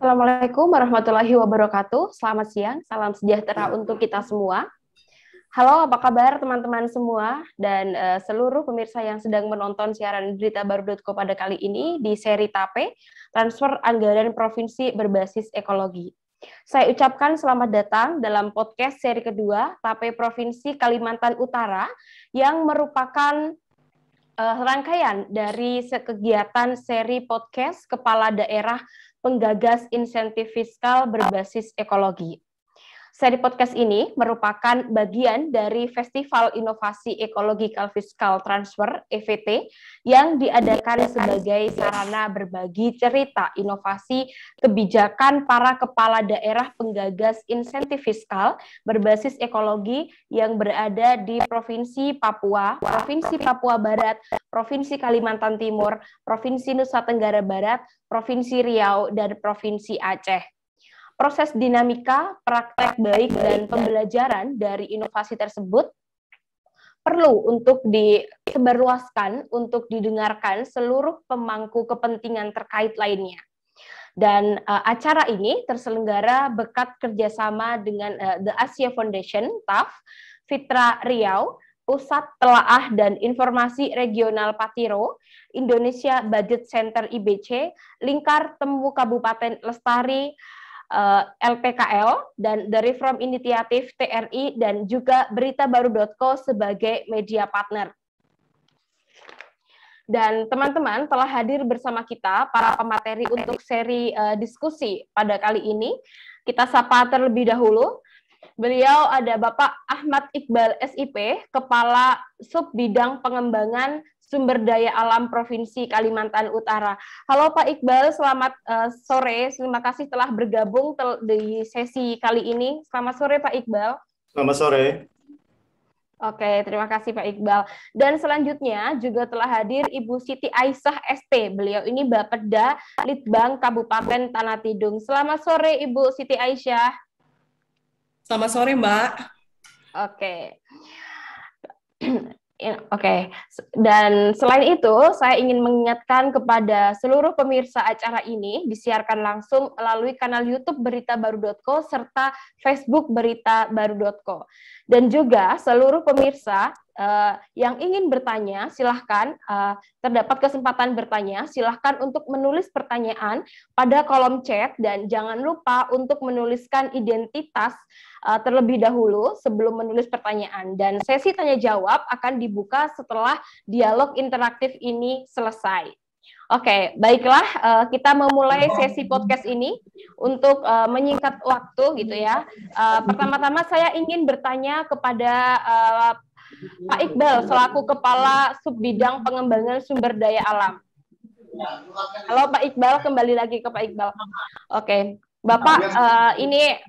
Assalamualaikum warahmatullahi wabarakatuh. Selamat siang, salam sejahtera untuk kita semua. Halo, apa kabar teman-teman semua dan seluruh pemirsa yang sedang menonton siaran beritabaru.co pada kali ini di seri TAPE, Transfer Anggaran Provinsi Berbasis Ekologi. Saya ucapkan selamat datang dalam podcast seri kedua TAPE Provinsi Kalimantan Utara yang merupakan rangkaian dari kegiatan seri podcast Kepala Daerah Penggagas Insentif Fiskal Berbasis Ekologi. Seri podcast ini merupakan bagian dari Festival Inovasi Ecological Fiscal Transfer (EVT) yang diadakan sebagai sarana berbagi cerita inovasi kebijakan para kepala daerah penggagas insentif fiskal berbasis ekologi yang berada di Provinsi Papua, Provinsi Papua Barat, Provinsi Kalimantan Timur, Provinsi Nusa Tenggara Barat, Provinsi Riau, dan Provinsi Aceh. Proses dinamika, praktek baik, dan pembelajaran dari inovasi tersebut perlu untuk disebarluaskan, untuk didengarkan seluruh pemangku kepentingan terkait lainnya. Dan acara ini terselenggara berkat kerjasama dengan The Asia Foundation, TAF, Fitra Riau, Pusat Telaah dan Informasi Regional Patiro, Indonesia Budget Center IBC, Lingkar Temu Kabupaten Lestari, LPKL, dan The Reform Initiative TRI, dan juga beritabaru.co sebagai media partner. Dan teman-teman telah hadir bersama kita para pemateri untuk seri diskusi pada kali ini. Kita sapa terlebih dahulu. Beliau ada Bapak Ahmad Iqbal SIP, Kepala Sub Bidang Pengembangan Sumber Daya Alam Provinsi Kalimantan Utara. Halo Pak Iqbal, selamat sore. Terima kasih telah bergabung di sesi kali ini. Selamat sore Pak Iqbal. Selamat sore. Oke, terima kasih Pak Iqbal. Dan selanjutnya juga telah hadir Ibu Siti Aisyah ST. Beliau ini Bapeda Litbang Kabupaten Tanah Tidung. Selamat sore Ibu Siti Aisyah. Selamat sore Mbak. Oke. Oke, dan selain itu saya ingin mengingatkan kepada seluruh pemirsa acara ini disiarkan langsung melalui kanal YouTube beritabaru.co serta Facebook beritabaru.co. Dan juga seluruh pemirsa yang ingin bertanya, silahkan terdapat kesempatan bertanya, silahkan untuk menulis pertanyaan pada kolom chat dan jangan lupa untuk menuliskan identitas terlebih dahulu sebelum menulis pertanyaan. Dan sesi tanya jawab akan dibuka setelah dialog interaktif ini selesai. Oke, baiklah, kita memulai sesi podcast ini untuk menyingkat waktu gitu ya. Pertama-tama saya ingin bertanya kepada Pak Iqbal selaku Kepala Subbidang Pengembangan Sumber Daya Alam. Halo Pak Iqbal, kembali lagi ke Pak Iqbal. Oke, Bapak ini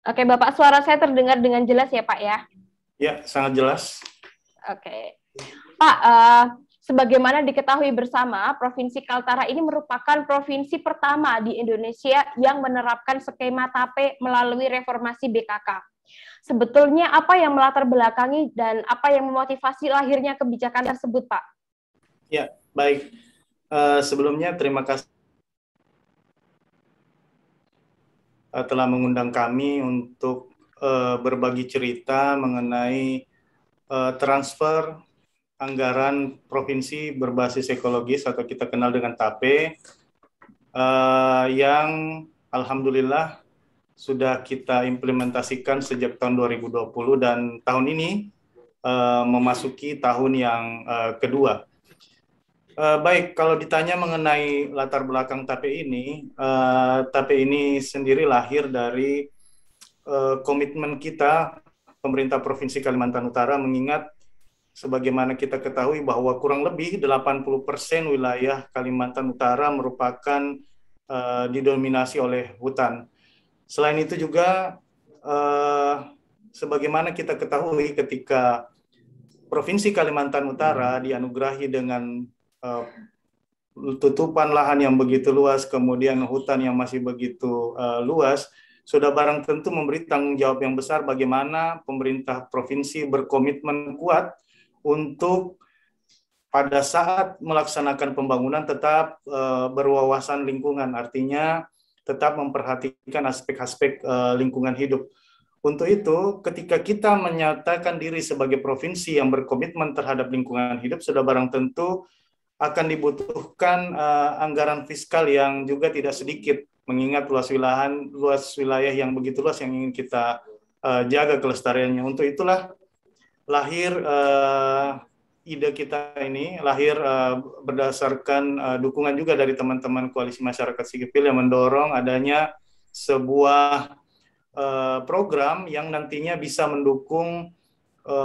Oke, Bapak, suara saya terdengar dengan jelas ya, Pak ya? Ya, sangat jelas. Oke. Pak, sebagaimana diketahui bersama, Provinsi Kaltara ini merupakan provinsi pertama di Indonesia yang menerapkan skema TAPE melalui reformasi BKK. Sebetulnya apa yang melatar belakangi dan apa yang memotivasi lahirnya kebijakan tersebut, Pak? Ya, baik. Sebelumnya terima kasih telah mengundang kami untuk berbagi cerita mengenai transfer anggaran provinsi berbasis ekologis atau kita kenal dengan TAPE yang alhamdulillah sudah kita implementasikan sejak tahun 2020 dan tahun ini memasuki tahun yang kedua. Baik, kalau ditanya mengenai latar belakang TAPE ini sendiri lahir dari komitmen kita, pemerintah Provinsi Kalimantan Utara, mengingat sebagaimana kita ketahui bahwa kurang lebih 80% wilayah Kalimantan Utara merupakan didominasi oleh hutan. Selain itu juga, sebagaimana kita ketahui ketika Provinsi Kalimantan Utara dianugerahi dengan tutupan lahan yang begitu luas, kemudian hutan yang masih begitu luas, sudah barang tentu memberi tanggung jawab yang besar bagaimana pemerintah provinsi berkomitmen kuat untuk pada saat melaksanakan pembangunan tetap berwawasan lingkungan, artinya tetap memperhatikan aspek-aspek lingkungan hidup. Untuk itu, ketika kita menyatakan diri sebagai provinsi yang berkomitmen terhadap lingkungan hidup, sudah barang tentu akan dibutuhkan anggaran fiskal yang juga tidak sedikit, mengingat luas wilayah yang begitu luas yang ingin kita jaga kelestariannya. Untuk itulah lahir ide kita ini, lahir berdasarkan dukungan juga dari teman-teman koalisi masyarakat sipil yang mendorong adanya sebuah program yang nantinya bisa mendukung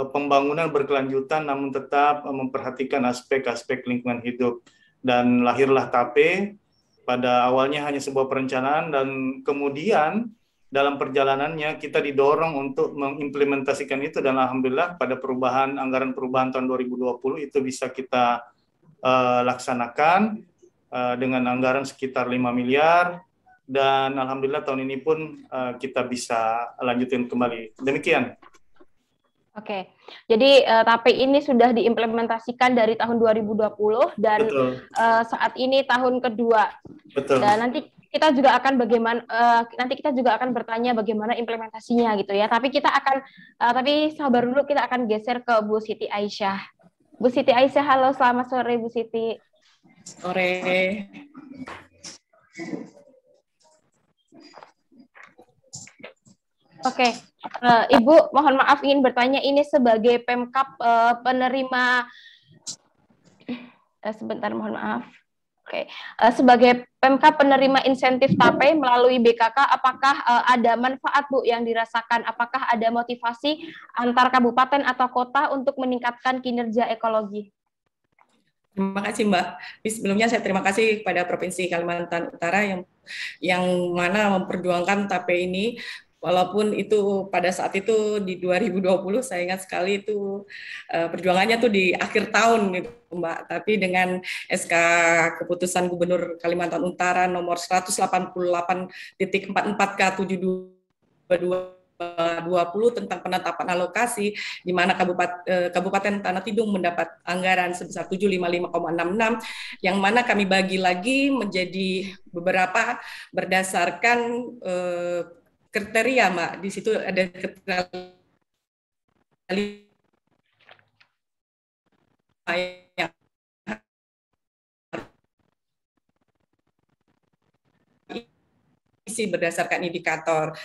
pembangunan berkelanjutan namun tetap memperhatikan aspek-aspek lingkungan hidup. Dan lahirlah TAPE, pada awalnya hanya sebuah perencanaan dan kemudian dalam perjalanannya kita didorong untuk mengimplementasikan itu, dan alhamdulillah pada anggaran perubahan tahun 2020 itu bisa kita laksanakan dengan anggaran sekitar 5 miliar. Dan alhamdulillah tahun ini pun kita bisa lanjutin kembali. Demikian. Oke, jadi TAPE ini sudah diimplementasikan dari tahun 2020 dan saat ini tahun kedua. Betul. Dan nanti kita juga akan bertanya bagaimana implementasinya gitu ya. Tapi sabar dulu, kita akan geser ke Bu Siti Aisyah. Bu Siti Aisyah, halo, selamat sore Bu Siti. Sore. Oke, Ibu, mohon maaf ingin bertanya, ini sebagai Pemkab penerima, sebentar, mohon maaf. Oke, sebagai Pemkab penerima insentif TAPE melalui BKK, apakah ada manfaat Bu yang dirasakan? Apakah ada motivasi antar kabupaten atau kota untuk meningkatkan kinerja ekologi? Terima kasih Mbak. Sebelumnya saya terima kasih kepada Provinsi Kalimantan Utara yang mana memperjuangkan TAPE ini. Walaupun itu pada saat itu di 2020, saya ingat sekali itu perjuangannya tuh di akhir tahun gitu Mbak. Tapi dengan SK Keputusan Gubernur Kalimantan Utara nomor 184K7220 tentang penetapan alokasi, di mana Kabupaten Tanah Tidung mendapat anggaran sebesar 755,66, yang mana kami bagi lagi menjadi beberapa berdasarkan kriteria, Mbak. Di situ ada kriteria yang isi berdasarkan indikator.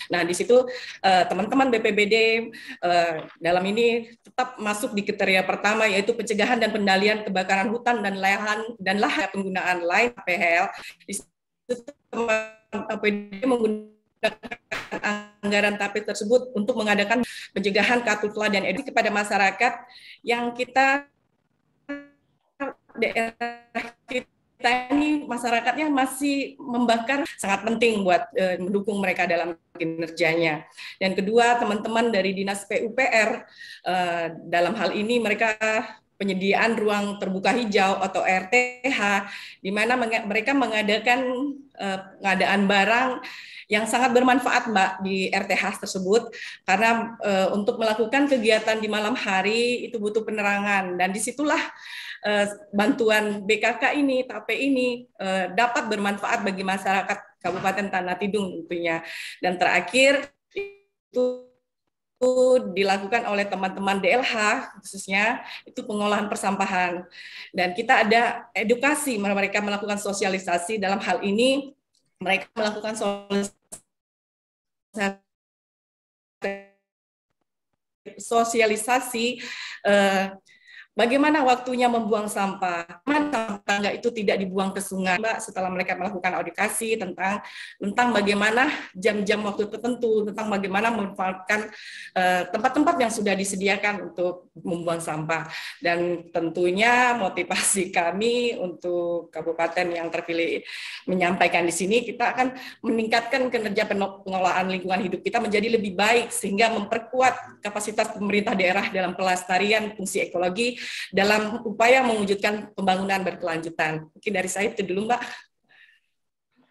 Nah, di situ teman-teman BPBD dalam ini tetap masuk di kriteria pertama, yaitu pencegahan dan pendalian kebakaran hutan dan lahan penggunaan lain PHL. Di situ APD menggunakan anggaran TAPE tersebut untuk mengadakan pencegahan karhutla dan edukasi kepada masyarakat yang daerah kita ini masyarakatnya masih membakar, sangat penting buat mendukung mereka dalam kinerjanya. Dan kedua, teman-teman dari Dinas PUPR dalam hal ini mereka penyediaan ruang terbuka hijau atau RTH, di mana mereka mengadakan pengadaan barang yang sangat bermanfaat Mbak di RTH tersebut, karena untuk melakukan kegiatan di malam hari itu butuh penerangan, dan disitulah bantuan BKK ini, TAPE ini dapat bermanfaat bagi masyarakat Kabupaten Tanah Tidung tentunya. Dan terakhir itu dilakukan oleh teman-teman DLH khususnya itu pengolahan persampahan, dan kita ada edukasi, mereka melakukan sosialisasi. Dalam hal ini mereka melakukan sosialisasi bagaimana waktunya membuang sampah, sampah tangga itu tidak dibuang ke sungai, Mbak. Setelah mereka melakukan edukasi tentang bagaimana jam-jam waktu tertentu, tentang bagaimana memanfaatkan tempat-tempat yang sudah disediakan untuk membuang sampah. Dan tentunya motivasi kami untuk kabupaten yang terpilih menyampaikan di sini, kita akan meningkatkan kinerja pengelolaan lingkungan hidup kita menjadi lebih baik, sehingga memperkuat kapasitas pemerintah daerah dalam pelestarian fungsi ekologi dalam upaya mewujudkan pembangunan berkelanjutan. Mungkin dari saya itu dulu, Mbak.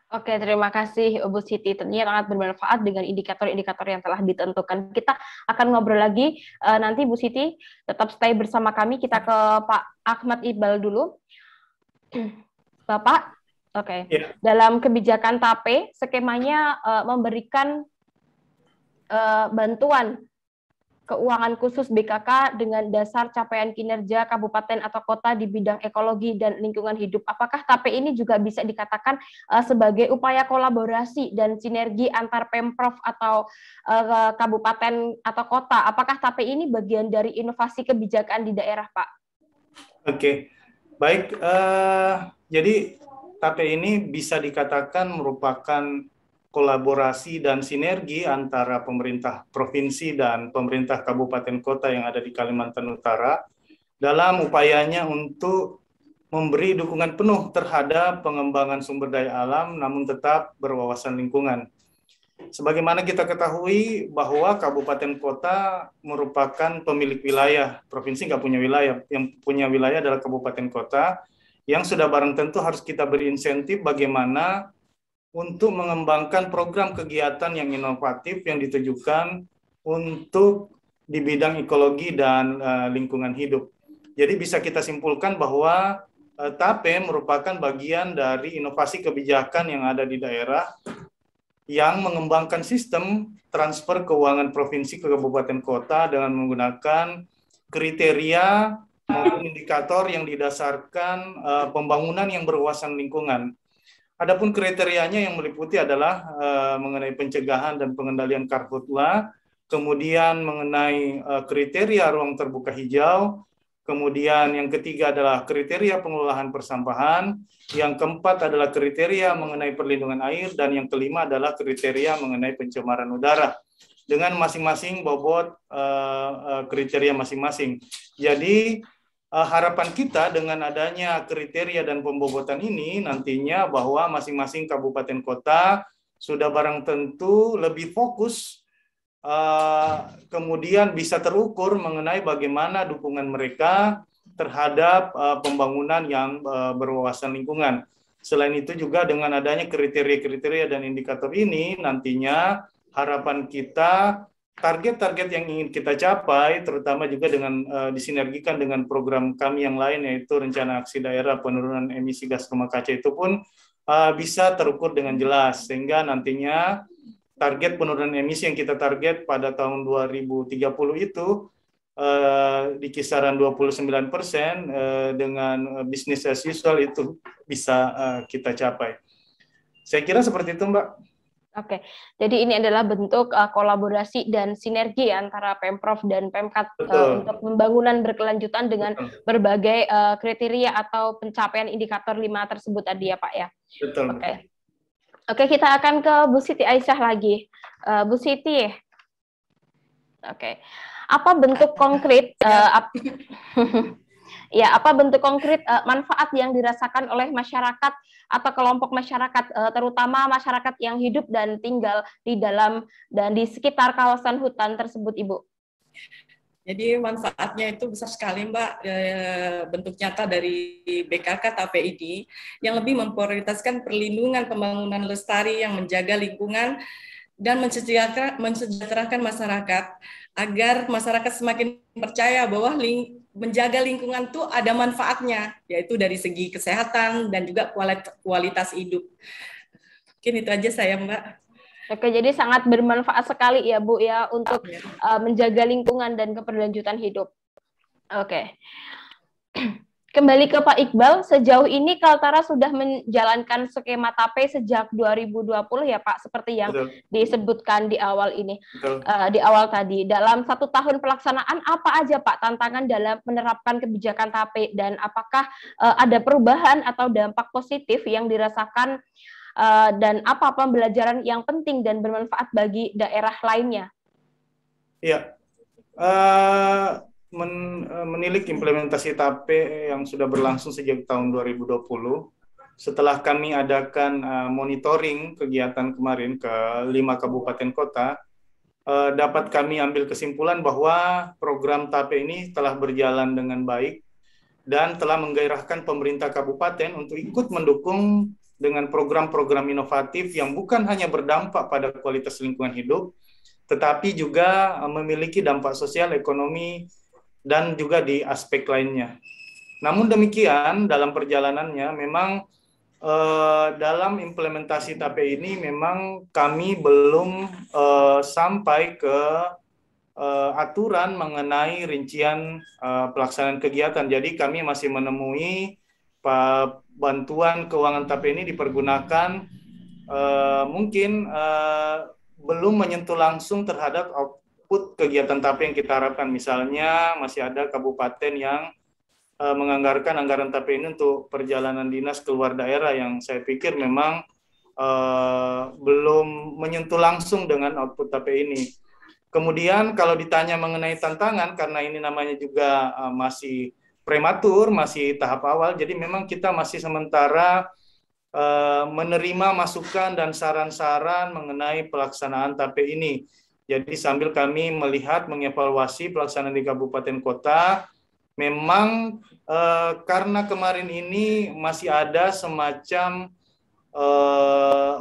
Oke, terima kasih Bu Siti. Tentunya sangat bermanfaat dengan indikator-indikator yang telah ditentukan. Kita akan ngobrol lagi nanti Bu Siti. Tetap stay bersama kami. Kita ke Pak Ahmad Iqbal dulu. Bapak, oke. Ya. Dalam kebijakan TAPE, skemanya memberikan bantuan keuangan khusus BKK dengan dasar capaian kinerja kabupaten atau kota di bidang ekologi dan lingkungan hidup. Apakah TAPE ini juga bisa dikatakan sebagai upaya kolaborasi dan sinergi antar Pemprov atau kabupaten atau kota? Apakah TAPE ini bagian dari inovasi kebijakan di daerah, Pak? Oke, baik. Jadi TAPE ini bisa dikatakan merupakan kolaborasi dan sinergi antara pemerintah provinsi dan pemerintah kabupaten kota yang ada di Kalimantan Utara dalam upayanya untuk memberi dukungan penuh terhadap pengembangan sumber daya alam namun tetap berwawasan lingkungan. Sebagaimana kita ketahui bahwa kabupaten kota merupakan pemilik wilayah, provinsi nggak punya wilayah, yang punya wilayah adalah kabupaten kota, yang sudah barang tentu harus kita beri insentif bagaimana untuk mengembangkan program kegiatan yang inovatif yang ditujukan untuk di bidang ekologi dan lingkungan hidup. Jadi bisa kita simpulkan bahwa TAPE merupakan bagian dari inovasi kebijakan yang ada di daerah yang mengembangkan sistem transfer keuangan provinsi ke kabupaten kota dengan menggunakan kriteria maupun indikator yang didasarkan pembangunan yang berwawasan lingkungan. Adapun kriterianya yang meliputi adalah mengenai pencegahan dan pengendalian karhutla, kemudian mengenai kriteria ruang terbuka hijau, kemudian yang ketiga adalah kriteria pengelolaan persampahan, yang keempat adalah kriteria mengenai perlindungan air, dan yang kelima adalah kriteria mengenai pencemaran udara dengan masing-masing bobot kriteria masing-masing. Jadi harapan kita dengan adanya kriteria dan pembobotan ini nantinya bahwa masing-masing kabupaten kota sudah barang tentu lebih fokus, kemudian bisa terukur mengenai bagaimana dukungan mereka terhadap pembangunan yang berwawasan lingkungan. Selain itu juga dengan adanya kriteria-kriteria dan indikator ini nantinya harapan kita target-target yang ingin kita capai, terutama juga dengan disinergikan dengan program kami yang lain, yaitu Rencana Aksi Daerah Penurunan Emisi Gas Rumah Kaca itu pun bisa terukur dengan jelas, sehingga nantinya target penurunan emisi yang kita target pada tahun 2030 itu di kisaran 29%, dengan business as usual itu bisa kita capai. Saya kira seperti itu, Mbak. Oke, jadi ini adalah bentuk kolaborasi dan sinergi antara Pemprov dan Pemkat untuk pembangunan berkelanjutan dengan berbagai kriteria atau pencapaian indikator 5 tersebut tadi ya Pak ya. Betul. Oke, kita akan ke Bu Siti Aisyah lagi. Bu Siti, oke, apa bentuk konkret apa bentuk konkret manfaat yang dirasakan oleh masyarakat atau kelompok masyarakat, terutama masyarakat yang hidup dan tinggal di dalam dan di sekitar kawasan hutan tersebut, Ibu? Jadi manfaatnya itu besar sekali, Mbak, bentuk nyata dari BKK TAPE ini yang lebih memprioritaskan perlindungan pembangunan lestari yang menjaga lingkungan dan mensejahterakan masyarakat agar masyarakat semakin percaya bahwa menjaga lingkungan itu ada manfaatnya, yaitu dari segi kesehatan dan juga kualitas hidup. Mungkin itu aja saya, Mbak. Oke, jadi sangat bermanfaat sekali ya Bu ya untuk menjaga lingkungan dan keberlanjutan hidup. Oke. Kembali ke Pak Iqbal, sejauh ini Kaltara sudah menjalankan skema TAPE sejak 2020 ya Pak, seperti yang disebutkan di awal ini, di awal tadi. Dalam 1 tahun pelaksanaan, apa aja Pak tantangan dalam menerapkan kebijakan TAPE, dan apakah ada perubahan atau dampak positif yang dirasakan, dan apa pembelajaran yang penting dan bermanfaat bagi daerah lainnya? Ya, menilik implementasi TAPE yang sudah berlangsung sejak tahun 2020, setelah kami adakan monitoring kegiatan kemarin ke 5 kabupaten kota, dapat kami ambil kesimpulan bahwa program TAPE ini telah berjalan dengan baik dan telah menggairahkan pemerintah kabupaten untuk ikut mendukung dengan program-program inovatif yang bukan hanya berdampak pada kualitas lingkungan hidup, tetapi juga memiliki dampak sosial, ekonomi, dan juga di aspek lainnya. Namun demikian, dalam perjalanannya memang dalam implementasi TAPE ini memang kami belum sampai ke aturan mengenai rincian pelaksanaan kegiatan. Jadi kami masih menemui bantuan keuangan TAPE ini dipergunakan mungkin belum menyentuh langsung terhadap output kegiatan TAPE yang kita harapkan. Misalnya masih ada kabupaten yang menganggarkan anggaran TAPE ini untuk perjalanan dinas keluar daerah yang saya pikir memang belum menyentuh langsung dengan output TAPE ini. Kemudian kalau ditanya mengenai tantangan, karena ini namanya juga masih prematur, masih tahap awal, jadi memang kita masih sementara menerima masukan dan saran-saran mengenai pelaksanaan TAPE ini. Jadi sambil kami melihat, mengevaluasi pelaksanaan di kabupaten kota, memang karena kemarin ini masih ada semacam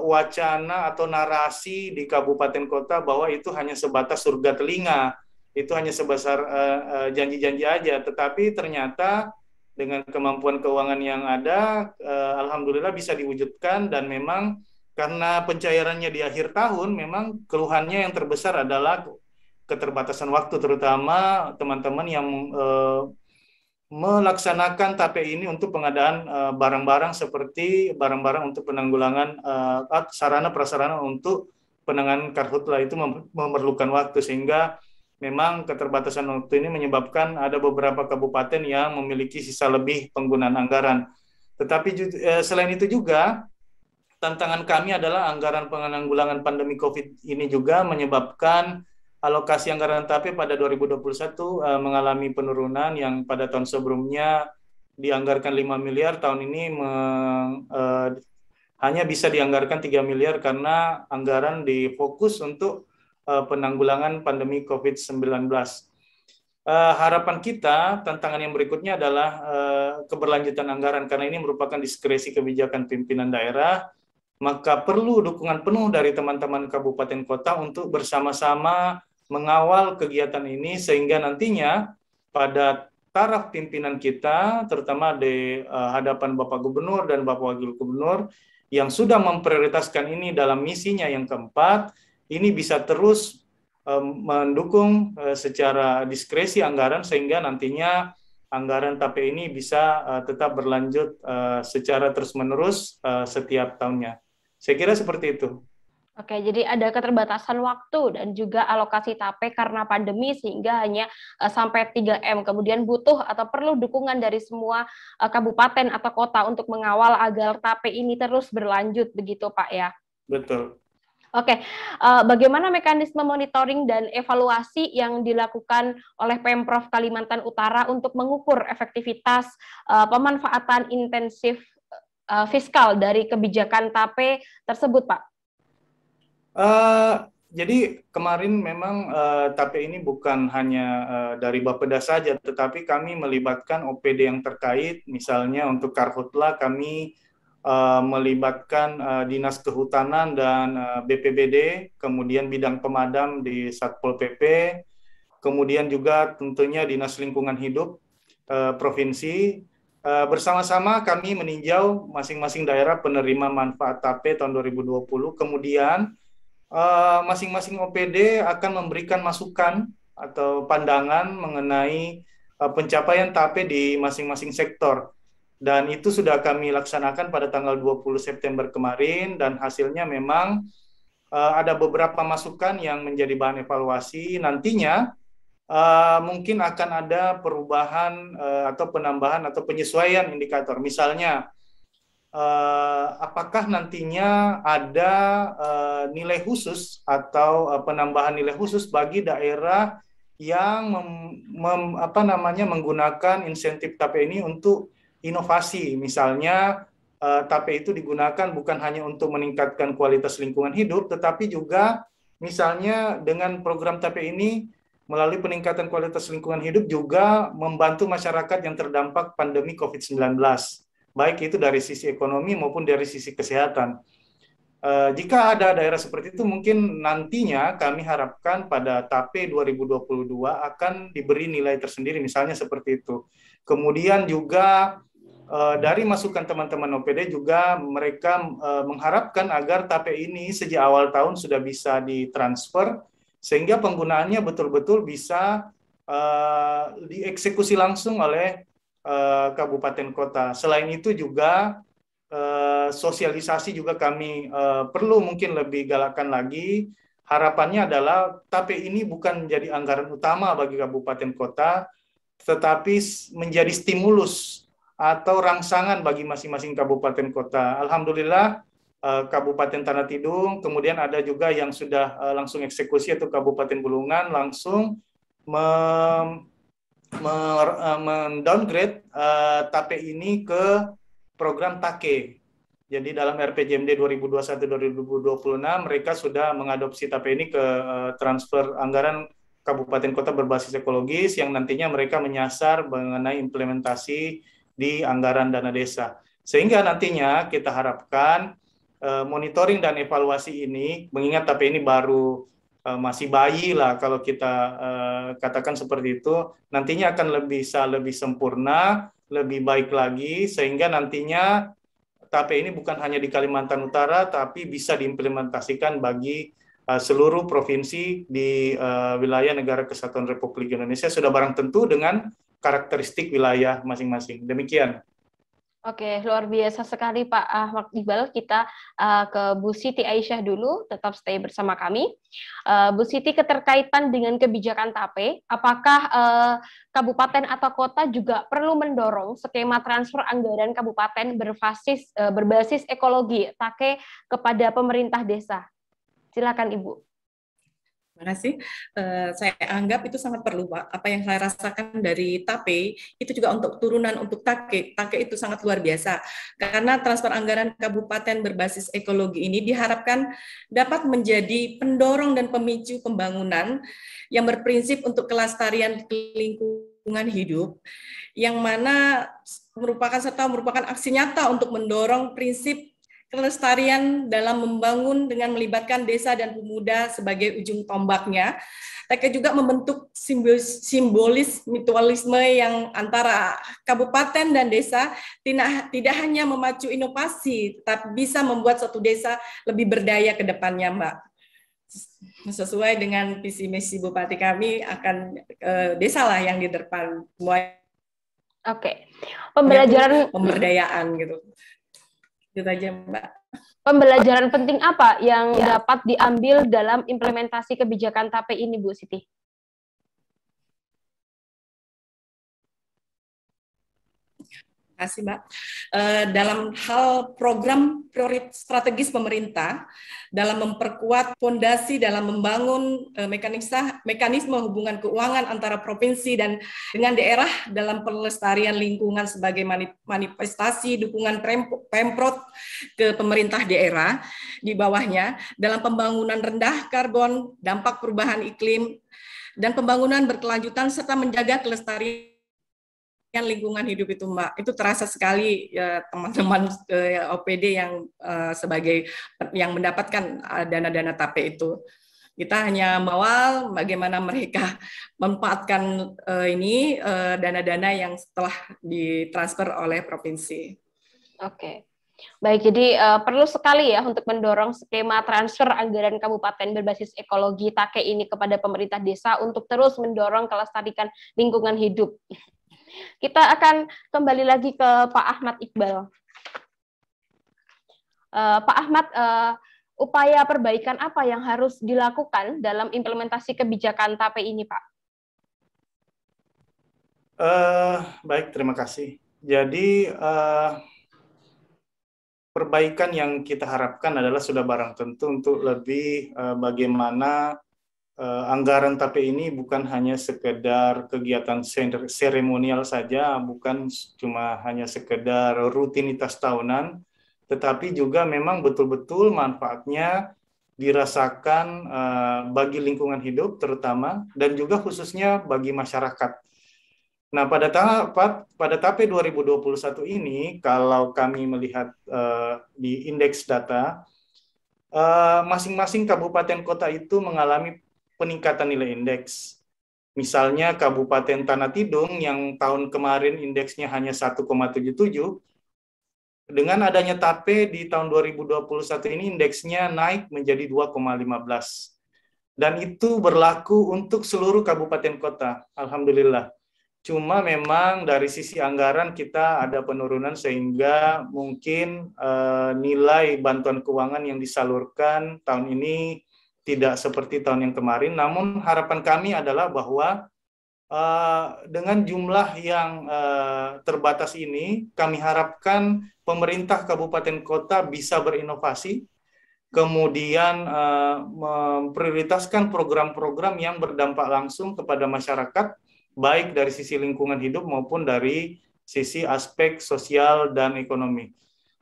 wacana atau narasi di kabupaten kota bahwa itu hanya sebatas surga telinga, itu hanya sebesar janji-janji aja, tetapi ternyata dengan kemampuan keuangan yang ada, alhamdulillah bisa diwujudkan. Dan memang karena pencairannya di akhir tahun, memang keluhannya yang terbesar adalah keterbatasan waktu, terutama teman-teman yang melaksanakan TAPE ini untuk pengadaan barang-barang seperti barang-barang untuk penanggulangan sarana prasarana untuk penanganan karhutla itu memerlukan waktu, sehingga memang keterbatasan waktu ini menyebabkan ada beberapa kabupaten yang memiliki sisa lebih penggunaan anggaran. Tetapi selain itu juga tantangan kami adalah anggaran penanggulangan pandemi COVID ini juga menyebabkan alokasi anggaran TAPE pada 2021 mengalami penurunan yang pada tahun sebelumnya dianggarkan 5 miliar, tahun ini hanya bisa dianggarkan 3 miliar karena anggaran difokus untuk penanggulangan pandemi COVID-19. Harapan kita, tantangan yang berikutnya adalah keberlanjutan anggaran, karena ini merupakan diskresi kebijakan pimpinan daerah, maka perlu dukungan penuh dari teman-teman kabupaten kota untuk bersama-sama mengawal kegiatan ini, sehingga nantinya pada taraf pimpinan kita, terutama di hadapan Bapak Gubernur dan Bapak Wakil Gubernur, yang sudah memprioritaskan ini dalam misinya yang keempat, ini bisa terus mendukung secara diskresi anggaran, sehingga nantinya anggaran TAPE ini bisa tetap berlanjut secara terus-menerus setiap tahunnya. Saya kira seperti itu. Oke, jadi ada keterbatasan waktu dan juga alokasi TAPE karena pandemi sehingga hanya sampai 3M. Kemudian butuh atau perlu dukungan dari semua kabupaten atau kota untuk mengawal agar TAPE ini terus berlanjut, begitu Pak ya? Betul. Oke, bagaimana mekanisme monitoring dan evaluasi yang dilakukan oleh Pemprov Kalimantan Utara untuk mengukur efektivitas pemanfaatan intensif fiskal dari kebijakan TAPE tersebut, Pak? Jadi kemarin memang TAPE ini bukan hanya dari Bapeda saja, tetapi kami melibatkan OPD yang terkait. Misalnya untuk Karhutla kami melibatkan Dinas Kehutanan dan BPBD, kemudian bidang pemadam di Satpol PP, kemudian juga tentunya Dinas Lingkungan Hidup Provinsi. Bersama-sama kami meninjau masing-masing daerah penerima manfaat TAPE tahun 2020, kemudian masing-masing OPD akan memberikan masukan atau pandangan mengenai pencapaian TAPE di masing-masing sektor. Dan itu sudah kami laksanakan pada tanggal 20 September kemarin, dan hasilnya memang ada beberapa masukan yang menjadi bahan evaluasi. Nantinya mungkin akan ada perubahan atau penambahan atau penyesuaian indikator. Misalnya, apakah nantinya ada nilai khusus atau penambahan nilai khusus bagi daerah yang menggunakan insentif TAPE ini untuk inovasi. Misalnya TAPE itu digunakan bukan hanya untuk meningkatkan kualitas lingkungan hidup, tetapi juga misalnya dengan program TAPE ini melalui peningkatan kualitas lingkungan hidup juga membantu masyarakat yang terdampak pandemi COVID-19. baik itu dari sisi ekonomi maupun dari sisi kesehatan. Jika ada daerah seperti itu, mungkin nantinya kami harapkan pada TAPE 2022 akan diberi nilai tersendiri, misalnya seperti itu. Kemudian juga dari masukan teman-teman OPD juga mereka mengharapkan agar TAPE ini sejak awal tahun sudah bisa ditransfer, sehingga penggunaannya betul-betul bisa dieksekusi langsung oleh kabupaten kota. Selain itu juga sosialisasi juga kami perlu mungkin lebih galakkan lagi. Harapannya adalah TAPE ini bukan menjadi anggaran utama bagi kabupaten kota, tetapi menjadi stimulus atau rangsangan bagi masing-masing kabupaten kota. Alhamdulillah Kabupaten Tanah Tidung, kemudian ada juga yang sudah langsung eksekusi, yaitu Kabupaten Bulungan langsung mendowngrade TAPE ini ke program TAKE. Jadi dalam RPJMD 2021-2026 mereka sudah mengadopsi TAPE ini ke transfer anggaran kabupaten kota berbasis ekologis yang nantinya mereka menyasar mengenai implementasi di anggaran dana desa. Sehingga nantinya kita harapkan monitoring dan evaluasi ini, mengingat TAPE ini baru masih bayi lah kalau kita katakan seperti itu, nantinya akan bisa lebih sempurna, lebih baik lagi, sehingga nantinya TAPE ini bukan hanya di Kalimantan Utara, tapi bisa diimplementasikan bagi seluruh provinsi di wilayah Negara Kesatuan Republik Indonesia, sudah barang tentu dengan karakteristik wilayah masing-masing. Demikian. Oke, luar biasa sekali Pak Ahmad Iqbal. Kita ke Bu Siti Aisyah dulu, tetap stay bersama kami. Bu Siti, keterkaitan dengan kebijakan TAPE, apakah kabupaten atau kota juga perlu mendorong skema transfer anggaran kabupaten berbasis ekologi TAKE kepada pemerintah desa? Silakan Ibu. Terima kasih. Saya anggap itu sangat perlu, Pak. Apa yang saya rasakan dari TAPE itu juga untuk turunan untuk TAKE. TAKE itu sangat luar biasa karena transfer anggaran kabupaten berbasis ekologi ini diharapkan dapat menjadi pendorong dan pemicu pembangunan yang berprinsip untuk kelestarian lingkungan hidup, yang mana merupakan aksi nyata untuk mendorong prinsip kelestarian dalam membangun dengan melibatkan desa dan pemuda sebagai ujung tombaknya. TAKE juga membentuk simbolis mutualisme yang antara kabupaten dan desa tidak hanya memacu inovasi, tetapi bisa membuat suatu desa lebih berdaya ke depannya, Mbak. Sesuai dengan visi misi Bupati kami, akan desa lah yang di depan. Oke, pembelajaran pemberdayaan gitu. Itu aja, Mbak. Pembelajaran penting apa yang dapat diambil dalam implementasi kebijakan TAPE ini, Bu Siti? Terima kasih, Mbak. Dalam hal program strategis pemerintah dalam memperkuat fondasi dalam membangun mekanisme hubungan keuangan antara provinsi dan dengan daerah dalam pelestarian lingkungan sebagai manifestasi dukungan Pemprov ke pemerintah daerah di bawahnya dalam pembangunan rendah karbon, dampak perubahan iklim, dan pembangunan berkelanjutan serta menjaga kelestarian lingkungan hidup itu, Mbak. Itu terasa sekali ya, teman-teman OPD yang sebagai yang mendapatkan dana-dana TAPE itu. Kita hanya mengawal bagaimana mereka memanfaatkan dana-dana yang setelah ditransfer oleh provinsi. Oke. Baik, jadi perlu sekali ya untuk mendorong skema transfer anggaran kabupaten berbasis ekologi TAKE ini kepada pemerintah desa untuk terus mendorong kelestarian lingkungan hidup. Kita akan kembali lagi ke Pak Ahmad Iqbal. Pak Ahmad, upaya perbaikan apa yang harus dilakukan dalam implementasi kebijakan TAPE ini, Pak? Baik, terima kasih. Jadi perbaikan yang kita harapkan adalah sudah barang tentu untuk lebih bagaimana anggaran TAPE ini bukan hanya sekedar kegiatan seremonial saja, bukan cuma hanya sekedar rutinitas tahunan, tetapi juga memang betul-betul manfaatnya dirasakan bagi lingkungan hidup terutama, dan juga khususnya bagi masyarakat. Nah, pada TAPE 2021 ini, kalau kami melihat di indeks data, masing-masing kabupaten kota itu mengalami peningkatan nilai indeks. Misalnya Kabupaten Tanah Tidung yang tahun kemarin indeksnya hanya 1,77, dengan adanya TAPE di tahun 2021 ini indeksnya naik menjadi 2,15. Dan itu berlaku untuk seluruh kabupaten kota, alhamdulillah. Cuma memang dari sisi anggaran kita ada penurunan sehingga mungkin nilai bantuan keuangan yang disalurkan tahun ini tidak seperti tahun yang kemarin. Namun harapan kami adalah bahwa dengan jumlah yang terbatas ini, kami harapkan pemerintah kabupaten kota bisa berinovasi, kemudian memprioritaskan program-program yang berdampak langsung kepada masyarakat, baik dari sisi lingkungan hidup maupun dari sisi aspek sosial dan ekonomi.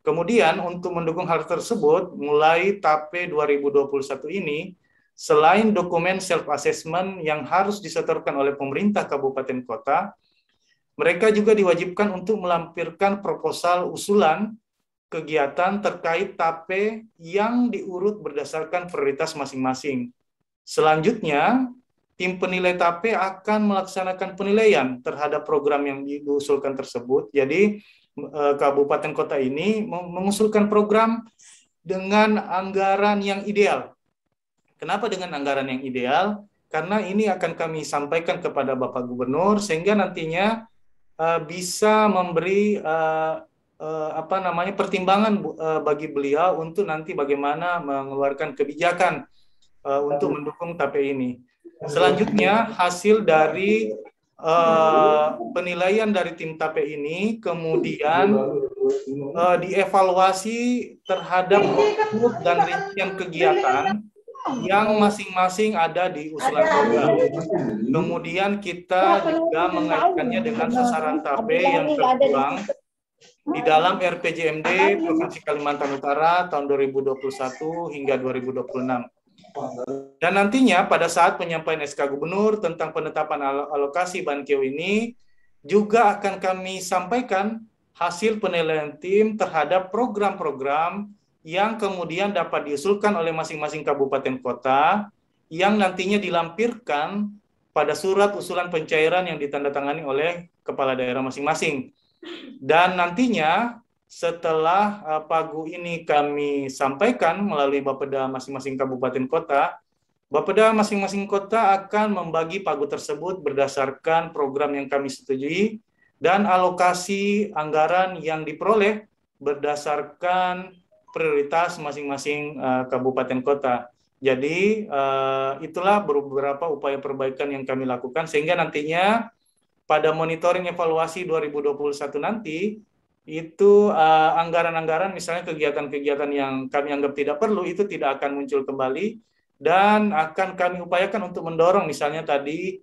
Kemudian untuk mendukung hal tersebut, mulai TAPE 2021 ini, selain dokumen self-assessment yang harus disetorkan oleh pemerintah kabupaten kota, mereka juga diwajibkan untuk melampirkan proposal usulan kegiatan terkait TAPE yang diurut berdasarkan prioritas masing-masing. Selanjutnya, tim penilai TAPE akan melaksanakan penilaian terhadap program yang diusulkan tersebut. Jadi, kabupaten kota ini mengusulkan program dengan anggaran yang ideal. Kenapa dengan anggaran yang ideal? Karena ini akan kami sampaikan kepada Bapak Gubernur sehingga nantinya bisa memberi pertimbangan bagi beliau untuk nanti bagaimana mengeluarkan kebijakan untuk mendukung TAPE ini. Selanjutnya hasil dari penilaian dari tim TAPE ini kemudian dievaluasi terhadap output dan rincian kegiatan yang masing-masing ada di usulan program. Kemudian kita juga mengaitkannya dengan sasaran TAPE yang tertuang di dalam RPJMD Provinsi Kalimantan Utara tahun 2021 hingga 2026. Dan nantinya pada saat penyampaian SK Gubernur tentang penetapan alokasi Bankeu ini juga akan kami sampaikan hasil penilaian tim terhadap program-program yang kemudian dapat diusulkan oleh masing-masing kabupaten kota yang nantinya dilampirkan pada surat usulan pencairan yang ditandatangani oleh kepala daerah masing-masing. Dan nantinya setelah Pagu ini kami sampaikan melalui Bapeda masing-masing kabupaten kota, Bapeda masing-masing kota akan membagi Pagu tersebut berdasarkan program yang kami setujui dan alokasi anggaran yang diperoleh berdasarkan prioritas masing-masing kabupaten kota. Jadi itulah beberapa upaya perbaikan yang kami lakukan sehingga nantinya pada monitoring evaluasi 2021 nanti itu anggaran-anggaran misalnya kegiatan-kegiatan yang kami anggap tidak perlu itu tidak akan muncul kembali dan akan kami upayakan untuk mendorong misalnya tadi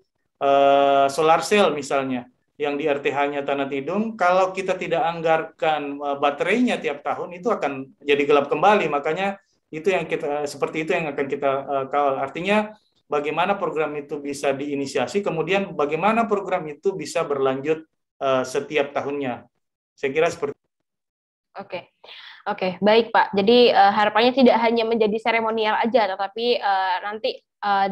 solar cell misalnya yang di RTH-nya Tanah Tidung, kalau kita tidak anggarkan baterainya tiap tahun itu akan jadi gelap kembali. Makanya itu yang kita seperti itu yang akan kita kawal. Artinya bagaimana program itu bisa diinisiasi, kemudian bagaimana program itu bisa berlanjut setiap tahunnya. Saya kira seperti itu. Oke, baik Pak. Jadi harapannya tidak hanya menjadi seremonial aja, tetapi nanti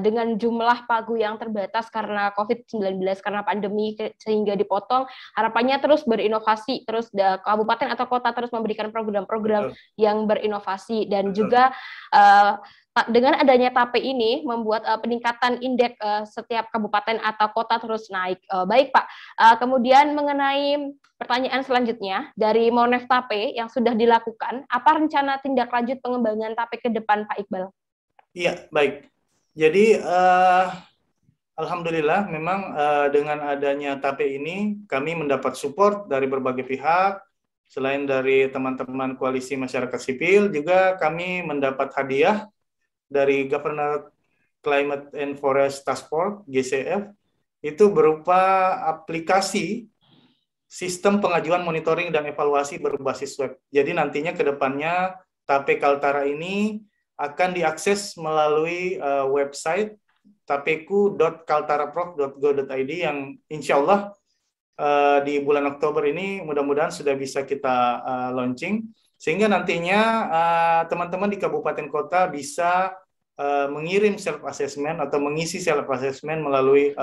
dengan jumlah Pagu yang terbatas karena COVID-19, karena pandemi sehingga dipotong, harapannya terus berinovasi, terus kabupaten atau kota terus memberikan program-program yang berinovasi dan juga dengan adanya TAPE ini membuat peningkatan indeks setiap kabupaten atau kota terus naik. Baik Pak, kemudian mengenai pertanyaan selanjutnya dari Monef TAPE yang sudah dilakukan, apa rencana tindak lanjut pengembangan TAPE ke depan Pak Iqbal? Iya, baik. Jadi alhamdulillah memang dengan adanya TAPE ini kami mendapat support dari berbagai pihak. Selain dari teman-teman koalisi masyarakat sipil, juga kami mendapat hadiah dari Governor Climate and Forest Task Force (GCF) itu berupa aplikasi sistem pengajuan monitoring dan evaluasi berbasis web. Jadi nantinya ke depannya TAPE Kaltara ini akan diakses melalui website tapeku.kaltaraprof.go.id yang insya Allah di bulan Oktober ini mudah-mudahan sudah bisa kita launching, sehingga nantinya teman-teman di kabupaten kota bisa mengirim self assessment atau mengisi self assessment melalui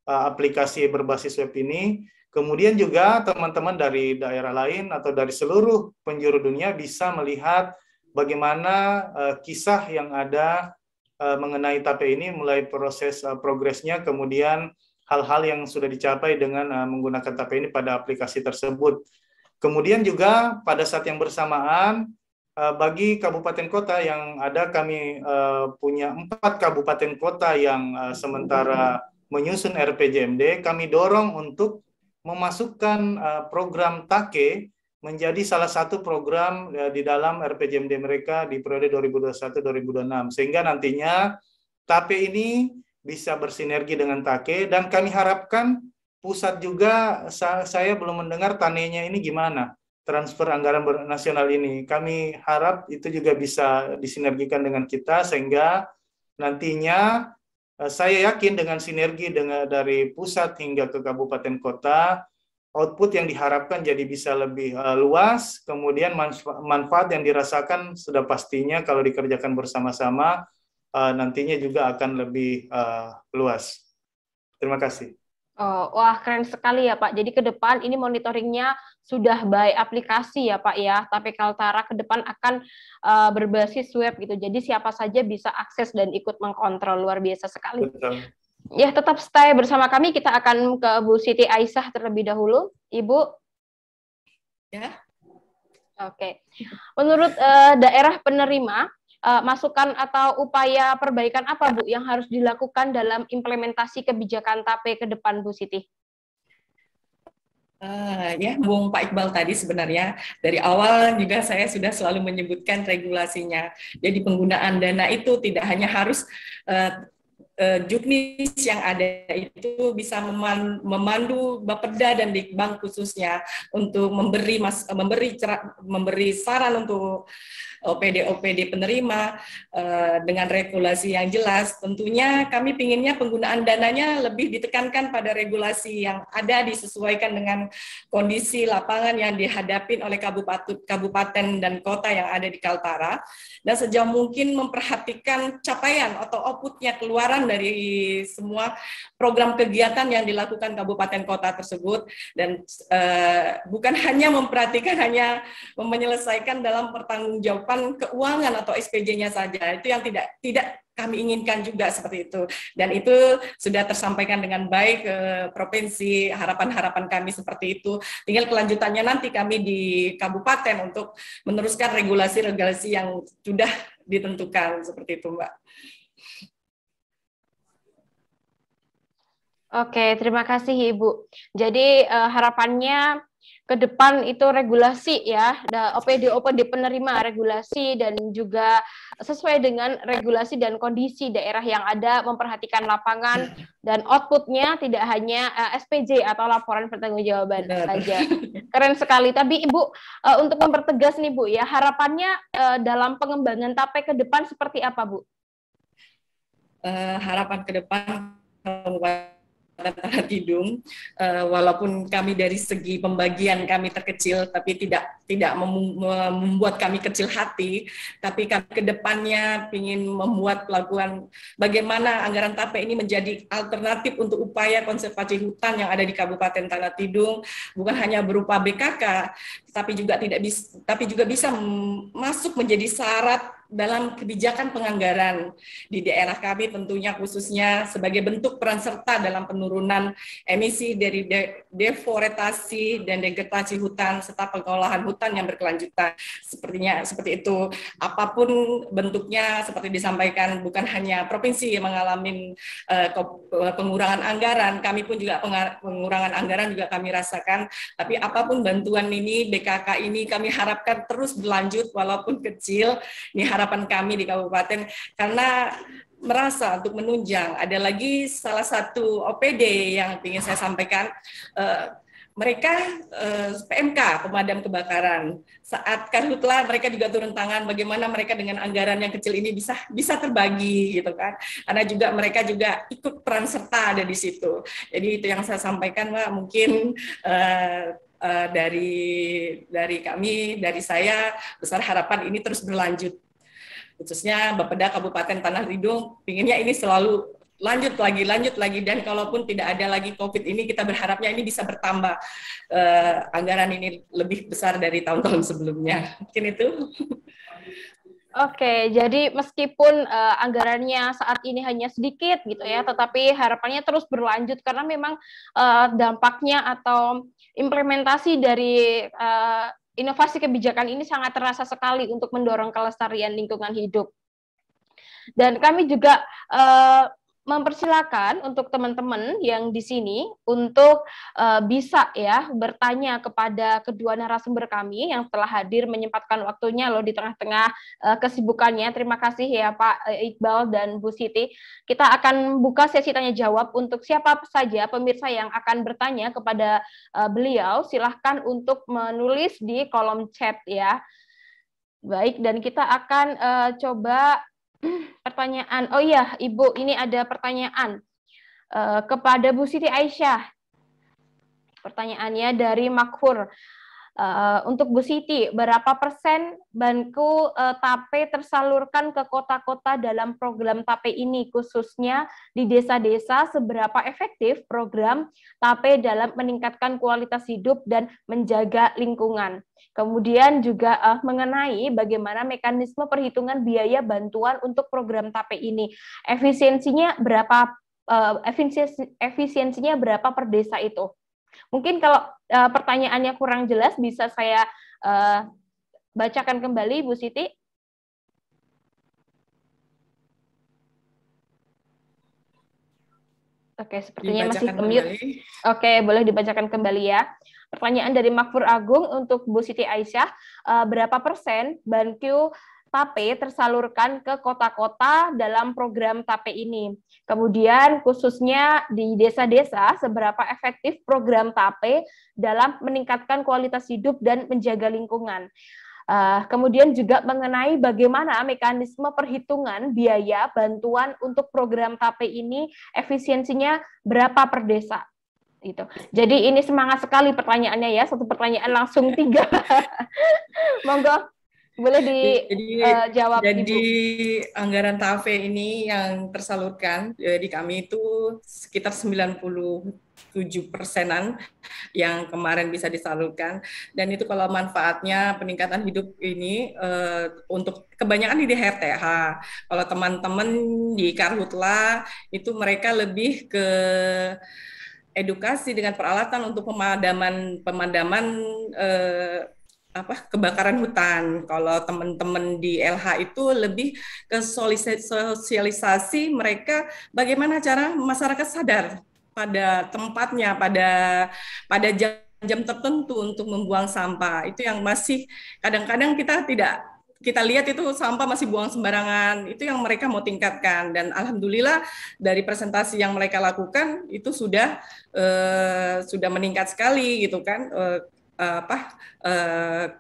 aplikasi berbasis web ini. Kemudian juga teman-teman dari daerah lain atau dari seluruh penjuru dunia bisa melihat bagaimana kisah yang ada mengenai TAPE ini, mulai proses progresnya, kemudian hal-hal yang sudah dicapai dengan menggunakan TAPE ini pada aplikasi tersebut. Kemudian juga pada saat yang bersamaan, bagi kabupaten kota yang ada, kami punya 4 kabupaten kota yang sementara menyusun RPJMD, kami dorong untuk memasukkan program TAKE menjadi salah satu program di dalam RPJMD mereka di periode 2021-2026, sehingga nantinya TAPE ini bisa bersinergi dengan TAKE, dan kami harapkan pusat juga, saya belum mendengar TANE-nya ini gimana, transfer anggaran nasional ini. Kami harap itu juga bisa disinergikan dengan kita, sehingga nantinya saya yakin dengan sinergi dari pusat hingga ke kabupaten kota, output yang diharapkan jadi bisa lebih luas, kemudian manfaat yang dirasakan sudah pastinya kalau dikerjakan bersama-sama nantinya juga akan lebih luas. Terima kasih. Oh, wah, keren sekali ya Pak. Jadi ke depan ini monitoringnya sudah by aplikasi ya Pak ya. Tapi Kaltara ke depan akan berbasis web gitu. Jadi siapa saja bisa akses dan ikut mengkontrol. Luar biasa sekali. Betul. Ya, tetap stay bersama kami. Kita akan ke Bu Siti Aisyah terlebih dahulu. Ibu. Ya. Oke. Menurut daerah penerima, masukan atau upaya perbaikan apa Bu yang harus dilakukan dalam implementasi kebijakan TAPE ke depan, Bu Siti? Ya, Bung Pak Iqbal tadi sebenarnya dari awal juga saya sudah selalu menyebutkan regulasinya. Jadi penggunaan dana itu tidak hanya harus Juknis yang ada itu bisa memandu Bapeda dan Dikbang khususnya untuk memberi saran untuk OPD penerima dengan regulasi yang jelas. Tentunya kami pinginnya penggunaan dananya lebih ditekankan pada regulasi yang ada, disesuaikan dengan kondisi lapangan yang dihadapin oleh kabupaten dan kota yang ada di Kaltara, dan sejauh mungkin memperhatikan capaian atau outputnya, keluaran dari semua program kegiatan yang dilakukan kabupaten kota tersebut, dan bukan hanya memperhatikan hanya menyelesaikan dalam pertanggungjawaban keuangan atau SPJ-nya saja. Itu yang tidak kami inginkan juga seperti itu, dan itu sudah tersampaikan dengan baik ke provinsi. Harapan-harapan kami seperti itu, tinggal kelanjutannya nanti kami di kabupaten untuk meneruskan regulasi-regulasi yang sudah ditentukan seperti itu, Mbak. Oke, terima kasih Ibu. Jadi harapannya ke depan itu regulasi ya, OPD penerima regulasi, dan juga sesuai dengan regulasi dan kondisi daerah yang ada, memperhatikan lapangan, dan outputnya tidak hanya SPJ atau laporan pertanggungjawaban saja. Keren sekali. Tapi Ibu, untuk mempertegas nih Bu ya, harapannya dalam pengembangan TAPE ke depan seperti apa Bu? Harapan ke depan Tanah Tidung, walaupun kami dari segi pembagian kami terkecil, tapi tidak membuat kami kecil hati, tapi kami ke depannya ingin membuat pelabuhan bagaimana anggaran TAPE ini menjadi alternatif untuk upaya konservasi hutan yang ada di Kabupaten Tanah Tidung, bukan hanya berupa BKK, tapi juga bisa masuk menjadi syarat dalam kebijakan penganggaran di daerah kami, tentunya khususnya sebagai bentuk peran serta dalam penurunan emisi dari deforestasi dan degradasi hutan serta pengolahan hutan yang berkelanjutan. Sepertinya seperti itu. Apapun bentuknya, seperti disampaikan, bukan hanya provinsi yang mengalami pengurangan anggaran, kami pun juga pengurangan anggaran juga kami rasakan. Tapi apapun bantuan ini, BKK ini kami harapkan terus berlanjut walaupun kecil. Ini harapan kami di kabupaten, karena merasa untuk menunjang. Ada lagi salah satu OPD yang ingin saya sampaikan, mereka PMK, pemadam kebakaran. Saat Karhutla mereka juga turun tangan bagaimana mereka dengan anggaran yang kecil ini bisa terbagi gitu kan. Karena juga mereka juga ikut peran serta ada di situ. Jadi itu yang saya sampaikan, Mbak. Mungkin dari kami, dari saya besar harapan ini terus berlanjut. Khususnya Bapeda Kabupaten Tanah Tidung pinginnya ini selalu lanjut lagi, dan kalaupun tidak ada lagi COVID ini, kita berharapnya ini bisa bertambah, anggaran ini lebih besar dari tahun-tahun sebelumnya. Mungkin itu. Oke, jadi meskipun anggarannya saat ini hanya sedikit gitu ya, tetapi harapannya terus berlanjut karena memang dampaknya atau implementasi dari inovasi kebijakan ini sangat terasa sekali untuk mendorong kelestarian lingkungan hidup. Dan kami juga mempersilakan untuk teman-teman yang di sini untuk bisa ya bertanya kepada kedua narasumber kami yang telah hadir menyempatkan waktunya loh di tengah-tengah kesibukannya. Terima kasih ya Pak Iqbal dan Bu Siti. Kita akan buka sesi tanya jawab untuk siapa saja pemirsa yang akan bertanya kepada beliau. Silahkan untuk menulis di kolom chat ya. Baik, dan kita akan coba pertanyaan. Oh iya, Ibu, ini ada pertanyaan kepada Bu Siti Aisyah. Pertanyaannya dari Makfur. Untuk Bu Siti, berapa persen banku TAPE tersalurkan ke kota-kota dalam program TAPE ini, khususnya di desa-desa, seberapa efektif program TAPE dalam meningkatkan kualitas hidup dan menjaga lingkungan? Kemudian juga mengenai bagaimana mekanisme perhitungan biaya bantuan untuk program TAPE ini, efisiensinya berapa? Efisiensinya berapa per desa itu? Mungkin kalau pertanyaannya kurang jelas bisa saya bacakan kembali, Bu Siti. Oke, sepertinya masih mute. Oke, boleh dibacakan kembali ya. Pertanyaan dari Makfur Agung untuk Bu Siti Aisyah, berapa persen BANQ TAPE tersalurkan ke kota-kota dalam program TAPE ini? Kemudian khususnya di desa-desa, seberapa efektif program TAPE dalam meningkatkan kualitas hidup dan menjaga lingkungan? Kemudian juga mengenai bagaimana mekanisme perhitungan biaya bantuan untuk program TAPE ini, efisiensinya berapa per desa? Gitu. Jadi ini semangat sekali pertanyaannya ya, satu pertanyaan langsung 3. Monggo, boleh dijawab. Jadi Ibu. Anggaran TAPE ini yang tersalurkan di kami itu sekitar 97%-an yang kemarin bisa disalurkan, dan itu kalau manfaatnya peningkatan hidup ini untuk kebanyakan di RTH. Kalau teman-teman di Karhutla itu mereka lebih ke edukasi dengan peralatan untuk pemadaman kebakaran hutan. Kalau teman-teman di LH itu lebih ke sosialisasi mereka bagaimana cara masyarakat sadar pada tempatnya, pada jam tertentu untuk membuang sampah. Itu yang masih kadang-kadang kita lihat itu sampah masih buang sembarangan. Itu yang mereka mau tingkatkan, dan alhamdulillah dari presentasi yang mereka lakukan itu sudah meningkat sekali gitu kan,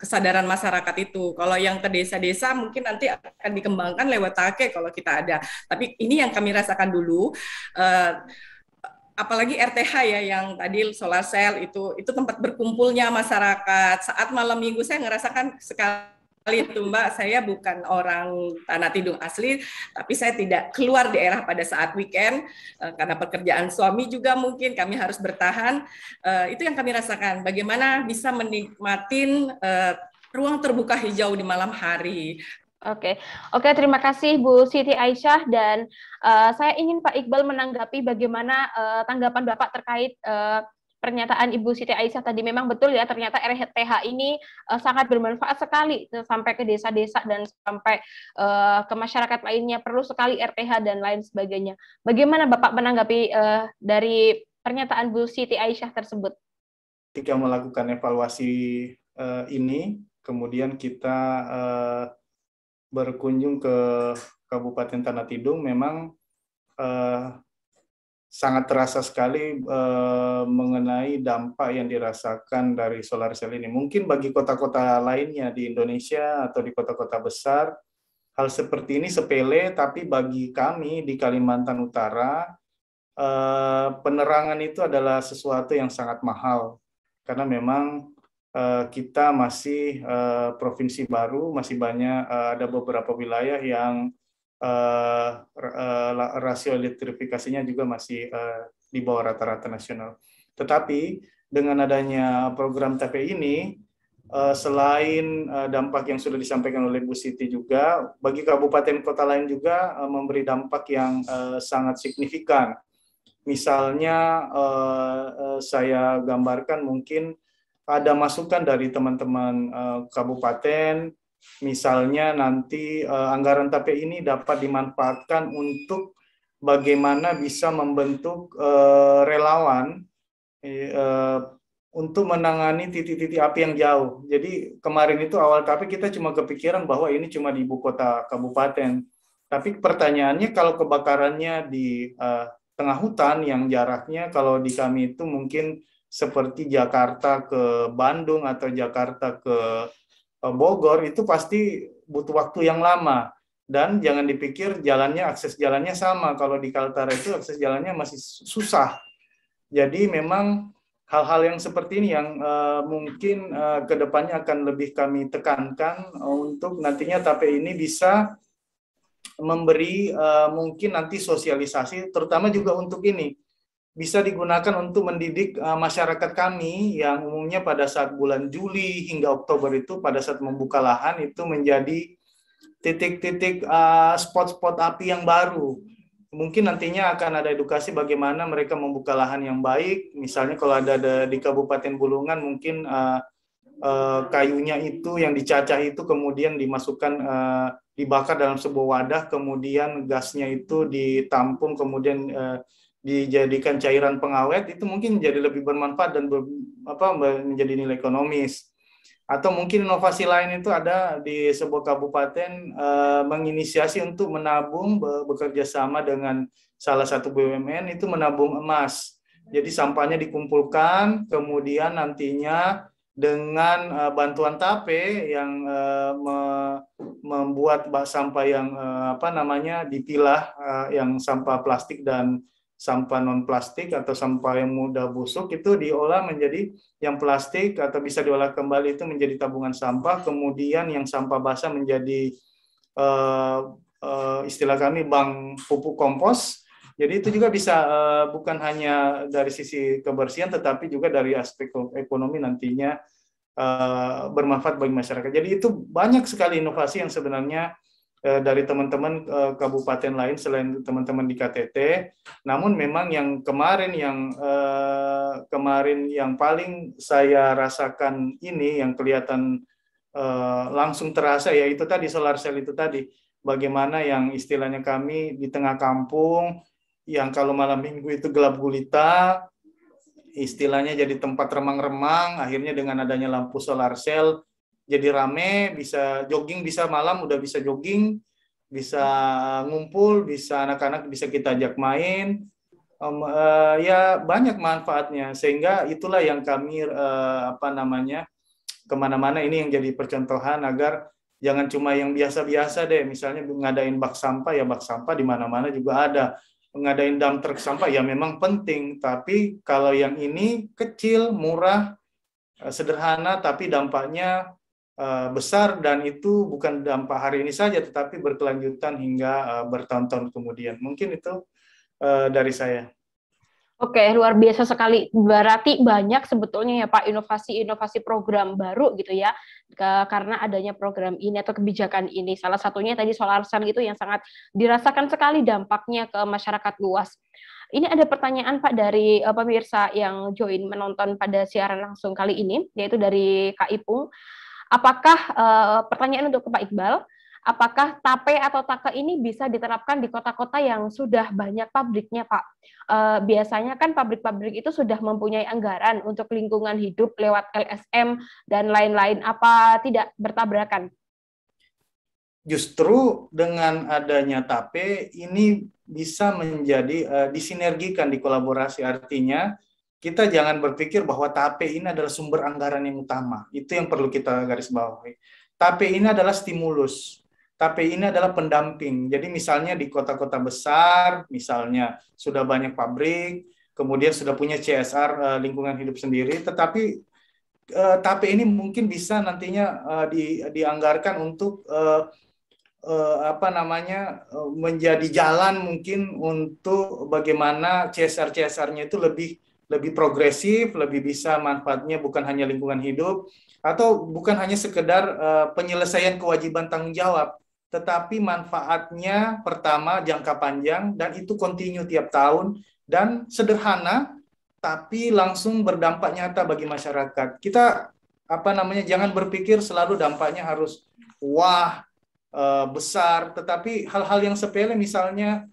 kesadaran masyarakat itu. Kalau yang ke desa-desa mungkin nanti akan dikembangkan lewat TAKE kalau kita ada. Tapi ini yang kami rasakan dulu. Apalagi RTH ya, yang tadi solar cell itu tempat berkumpulnya masyarakat. Saat malam minggu saya ngerasakan sekali itu, Mbak. Saya bukan orang Tanah Tidung asli, tapi saya tidak keluar daerah pada saat weekend karena pekerjaan suami juga mungkin kami harus bertahan. Itu yang kami rasakan, bagaimana bisa menikmatin ruang terbuka hijau di malam hari. Oke, terima kasih Bu Siti Aisyah, dan saya ingin Pak Iqbal menanggapi bagaimana tanggapan Bapak terkait pernyataan Ibu Siti Aisyah tadi. Memang betul ya, ternyata RTH ini sangat bermanfaat sekali sampai ke desa-desa dan sampai ke masyarakat lainnya, perlu sekali RTH dan lain sebagainya. Bagaimana Bapak menanggapi dari pernyataan Bu Siti Aisyah tersebut? Ketika melakukan evaluasi ini, kemudian kita berkunjung ke Kabupaten Tanah Tidung, memang sangat terasa sekali mengenai dampak yang dirasakan dari solar cell ini. Mungkin bagi kota-kota lainnya di Indonesia atau di kota-kota besar, hal seperti ini sepele, tapi bagi kami di Kalimantan Utara, penerangan itu adalah sesuatu yang sangat mahal. Karena memang kita masih provinsi baru, masih banyak, ada beberapa wilayah yang rasio elektrifikasinya juga masih di bawah rata-rata nasional. Tetapi dengan adanya program TP ini, selain dampak yang sudah disampaikan oleh Bu Siti juga, bagi kabupaten kota lain juga memberi dampak yang sangat signifikan. Misalnya saya gambarkan mungkin ada masukan dari teman-teman kabupaten, misalnya nanti anggaran TP ini dapat dimanfaatkan untuk bagaimana bisa membentuk relawan untuk menangani titik-titik api yang jauh. Jadi kemarin itu awal TP kita cuma kepikiran bahwa ini cuma di ibu kota kabupaten. Tapi pertanyaannya kalau kebakarannya di tengah hutan yang jaraknya kalau di kami itu mungkin seperti Jakarta ke Bandung atau Jakarta ke Bogor, itu pasti butuh waktu yang lama. Dan jangan dipikir jalannya, akses jalannya sama. Kalau di Kaltara itu akses jalannya masih susah. Jadi memang hal-hal yang seperti ini yang mungkin ke depannya akan lebih kami tekankan untuk nantinya TAPE ini bisa memberi mungkin nanti sosialisasi, terutama juga untuk ini bisa digunakan untuk mendidik masyarakat kami yang umumnya pada saat bulan Juli hingga Oktober itu pada saat membuka lahan itu menjadi titik-titik spot-spot api yang baru. Mungkin nantinya akan ada edukasi bagaimana mereka membuka lahan yang baik. Misalnya kalau ada di Kabupaten Bulungan mungkin kayunya itu yang dicacah itu kemudian dimasukkan dibakar dalam sebuah wadah, kemudian gasnya itu ditampung, kemudian dijadikan cairan pengawet, itu mungkin menjadi lebih bermanfaat dan menjadi nilai ekonomis. Atau mungkin inovasi lain itu ada di sebuah kabupaten menginisiasi untuk menabung, bekerja sama dengan salah satu BUMN itu menabung emas. Jadi sampahnya dikumpulkan, kemudian nantinya dengan bantuan TAPE yang membuat sampah yang dipilah, yang sampah plastik dan sampah non plastik atau sampah yang mudah busuk itu diolah menjadi yang plastik atau bisa diolah kembali itu menjadi tabungan sampah, kemudian yang sampah basah menjadi istilah kami bank pupuk kompos. Jadi itu juga bisa bukan hanya dari sisi kebersihan tetapi juga dari aspek ekonomi nantinya bermanfaat bagi masyarakat. Jadi itu banyak sekali inovasi yang sebenarnya dari teman-teman kabupaten lain selain teman-teman di KTT. Namun memang yang kemarin yang paling saya rasakan ini yang kelihatan langsung terasa yaitu tadi solar cell itu tadi. Bagaimana yang istilahnya kami di tengah kampung yang kalau malam minggu itu gelap gulita, istilahnya jadi tempat remang-remang, akhirnya dengan adanya lampu solar cell jadi rame, bisa jogging, bisa malam udah bisa jogging, bisa ngumpul, bisa anak-anak bisa kita ajak main, ya banyak manfaatnya. Sehingga itulah yang kami kemana-mana ini yang jadi percontohan agar jangan cuma yang biasa-biasa deh. Misalnya ngadain bak sampah ya bak sampah di mana-mana juga ada. Ngadain dump truck sampah ya memang penting. Tapi kalau yang ini kecil, murah, sederhana, tapi dampaknya besar dan itu bukan dampak hari ini saja tetapi berkelanjutan hingga bertahun-tahun kemudian. Mungkin itu dari saya. Oke, luar biasa sekali. Berarti banyak sebetulnya ya Pak inovasi-inovasi program baru gitu ya, karena adanya program ini atau kebijakan ini. Salah satunya tadi solar cell itu yang sangat dirasakan sekali dampaknya ke masyarakat luas. Ini ada pertanyaan Pak dari pemirsa yang join menonton pada siaran langsung kali ini, yaitu dari Kak Ipung. Apakah pertanyaan untuk Pak Iqbal, apakah TAPE atau TAKE ini bisa diterapkan di kota-kota yang sudah banyak pabriknya, Pak? Biasanya kan pabrik-pabrik itu sudah mempunyai anggaran untuk lingkungan hidup lewat LSM dan lain-lain. Apa tidak bertabrakan? justru dengan adanya TAPE ini bisa menjadi disinergikan, dikolaborasi. Artinya kita jangan berpikir bahwa TAPE ini adalah sumber anggaran yang utama. Itu yang perlu kita garis bawahi. TAPE ini adalah stimulus. TAPE ini adalah pendamping. Jadi misalnya di kota-kota besar, misalnya sudah banyak pabrik, kemudian sudah punya CSR lingkungan hidup sendiri, tetapi TAPE ini mungkin bisa nantinya dianggarkan untuk menjadi jalan mungkin untuk bagaimana CSR-CSR-nya itu lebih progresif, lebih bisa manfaatnya bukan hanya lingkungan hidup atau bukan hanya sekedar penyelesaian kewajiban tanggung jawab, tetapi manfaatnya pertama jangka panjang dan itu kontinu tiap tahun dan sederhana tapi langsung berdampak nyata bagi masyarakat. Kita jangan berpikir selalu dampaknya harus wah besar, tetapi hal-hal yang sepele misalnya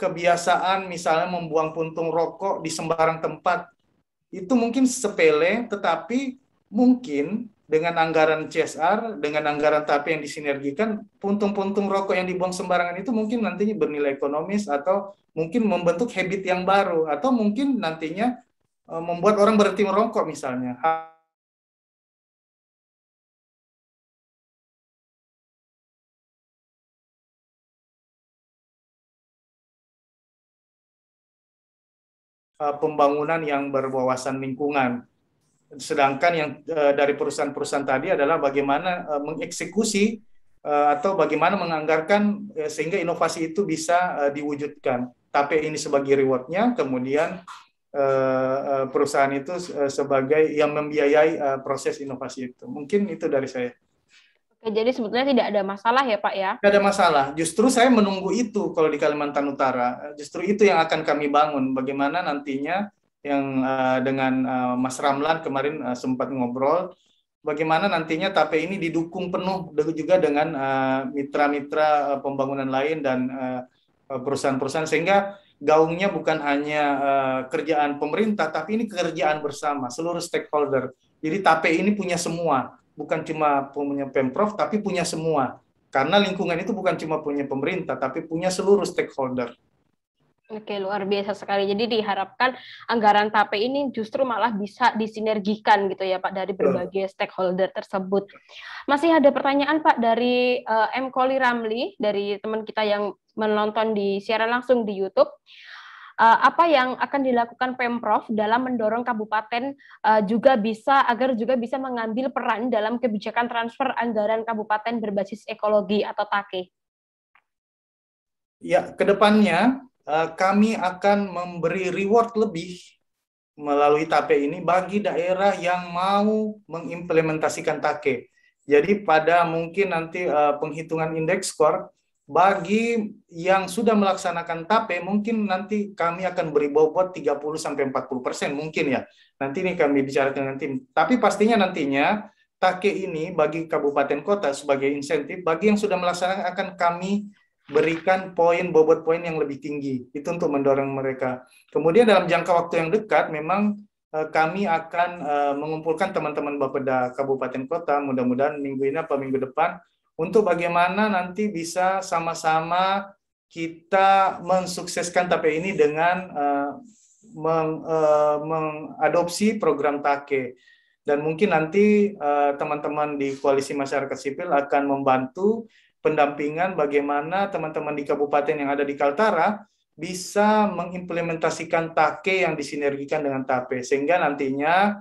kebiasaan misalnya membuang puntung rokok di sembarang tempat itu mungkin sepele, tetapi mungkin dengan anggaran CSR, dengan anggaran TAPE yang disinergikan, puntung-puntung rokok yang dibuang sembarangan itu mungkin nantinya bernilai ekonomis atau mungkin membentuk habit yang baru atau mungkin nantinya membuat orang berhenti merokok misalnya. Pembangunan yang berwawasan lingkungan. Sedangkan yang dari perusahaan-perusahaan tadi adalah bagaimana mengeksekusi atau bagaimana menganggarkan sehingga inovasi itu bisa diwujudkan. TAPE ini sebagai reward-nya, kemudian perusahaan itu sebagai yang membiayai proses inovasi itu. Mungkin itu dari saya. Oke, jadi sebetulnya tidak ada masalah ya Pak ya? Tidak ada masalah. Justru saya menunggu itu kalau di Kalimantan Utara. Justru itu yang akan kami bangun. Bagaimana nantinya yang dengan Mas Ramlan kemarin sempat ngobrol, bagaimana nantinya TAPE ini didukung penuh juga dengan mitra-mitra pembangunan lain dan perusahaan-perusahaan sehingga gaungnya bukan hanya kerjaan pemerintah, tapi ini kerjaan bersama seluruh stakeholder. Jadi TAPE ini punya semua. Bukan cuma punya Pemprov, tapi punya semua. Karena lingkungan itu bukan cuma punya pemerintah, tapi punya seluruh stakeholder. Oke, luar biasa sekali. Jadi diharapkan anggaran TAPE ini justru malah bisa disinergikan gitu ya Pak, dari berbagai stakeholder tersebut. Masih ada pertanyaan Pak dari M. Koli Ramli, dari teman kita yang menonton di siaran langsung di YouTube. Apa yang akan dilakukan Pemprov dalam mendorong kabupaten agar juga bisa mengambil peran dalam kebijakan transfer anggaran kabupaten berbasis ekologi atau TAKE? Ya, kedepannya kami akan memberi reward lebih melalui TAPE ini bagi daerah yang mau mengimplementasikan TAKE. Jadi pada mungkin nanti penghitungan indeks skor, bagi yang sudah melaksanakan TAPE, mungkin nanti kami akan beri bobot 30-40% mungkin ya. Nanti ini kami bicarakan dengan tim. Tapi pastinya nantinya TAKE ini bagi kabupaten kota sebagai insentif, bagi yang sudah melaksanakan akan kami berikan bobot poin yang lebih tinggi. Itu untuk mendorong mereka. Kemudian dalam jangka waktu yang dekat, memang kami akan mengumpulkan teman-teman Bapeda kabupaten kota, mudah-mudahan minggu ini atau minggu depan, untuk bagaimana nanti bisa sama-sama kita mensukseskan TAPE ini dengan mengadopsi program TAKE. Dan mungkin nanti teman-teman di Koalisi Masyarakat Sipil akan membantu pendampingan bagaimana teman-teman di kabupaten yang ada di Kaltara bisa mengimplementasikan TAKE yang disinergikan dengan TAPE. Sehingga nantinya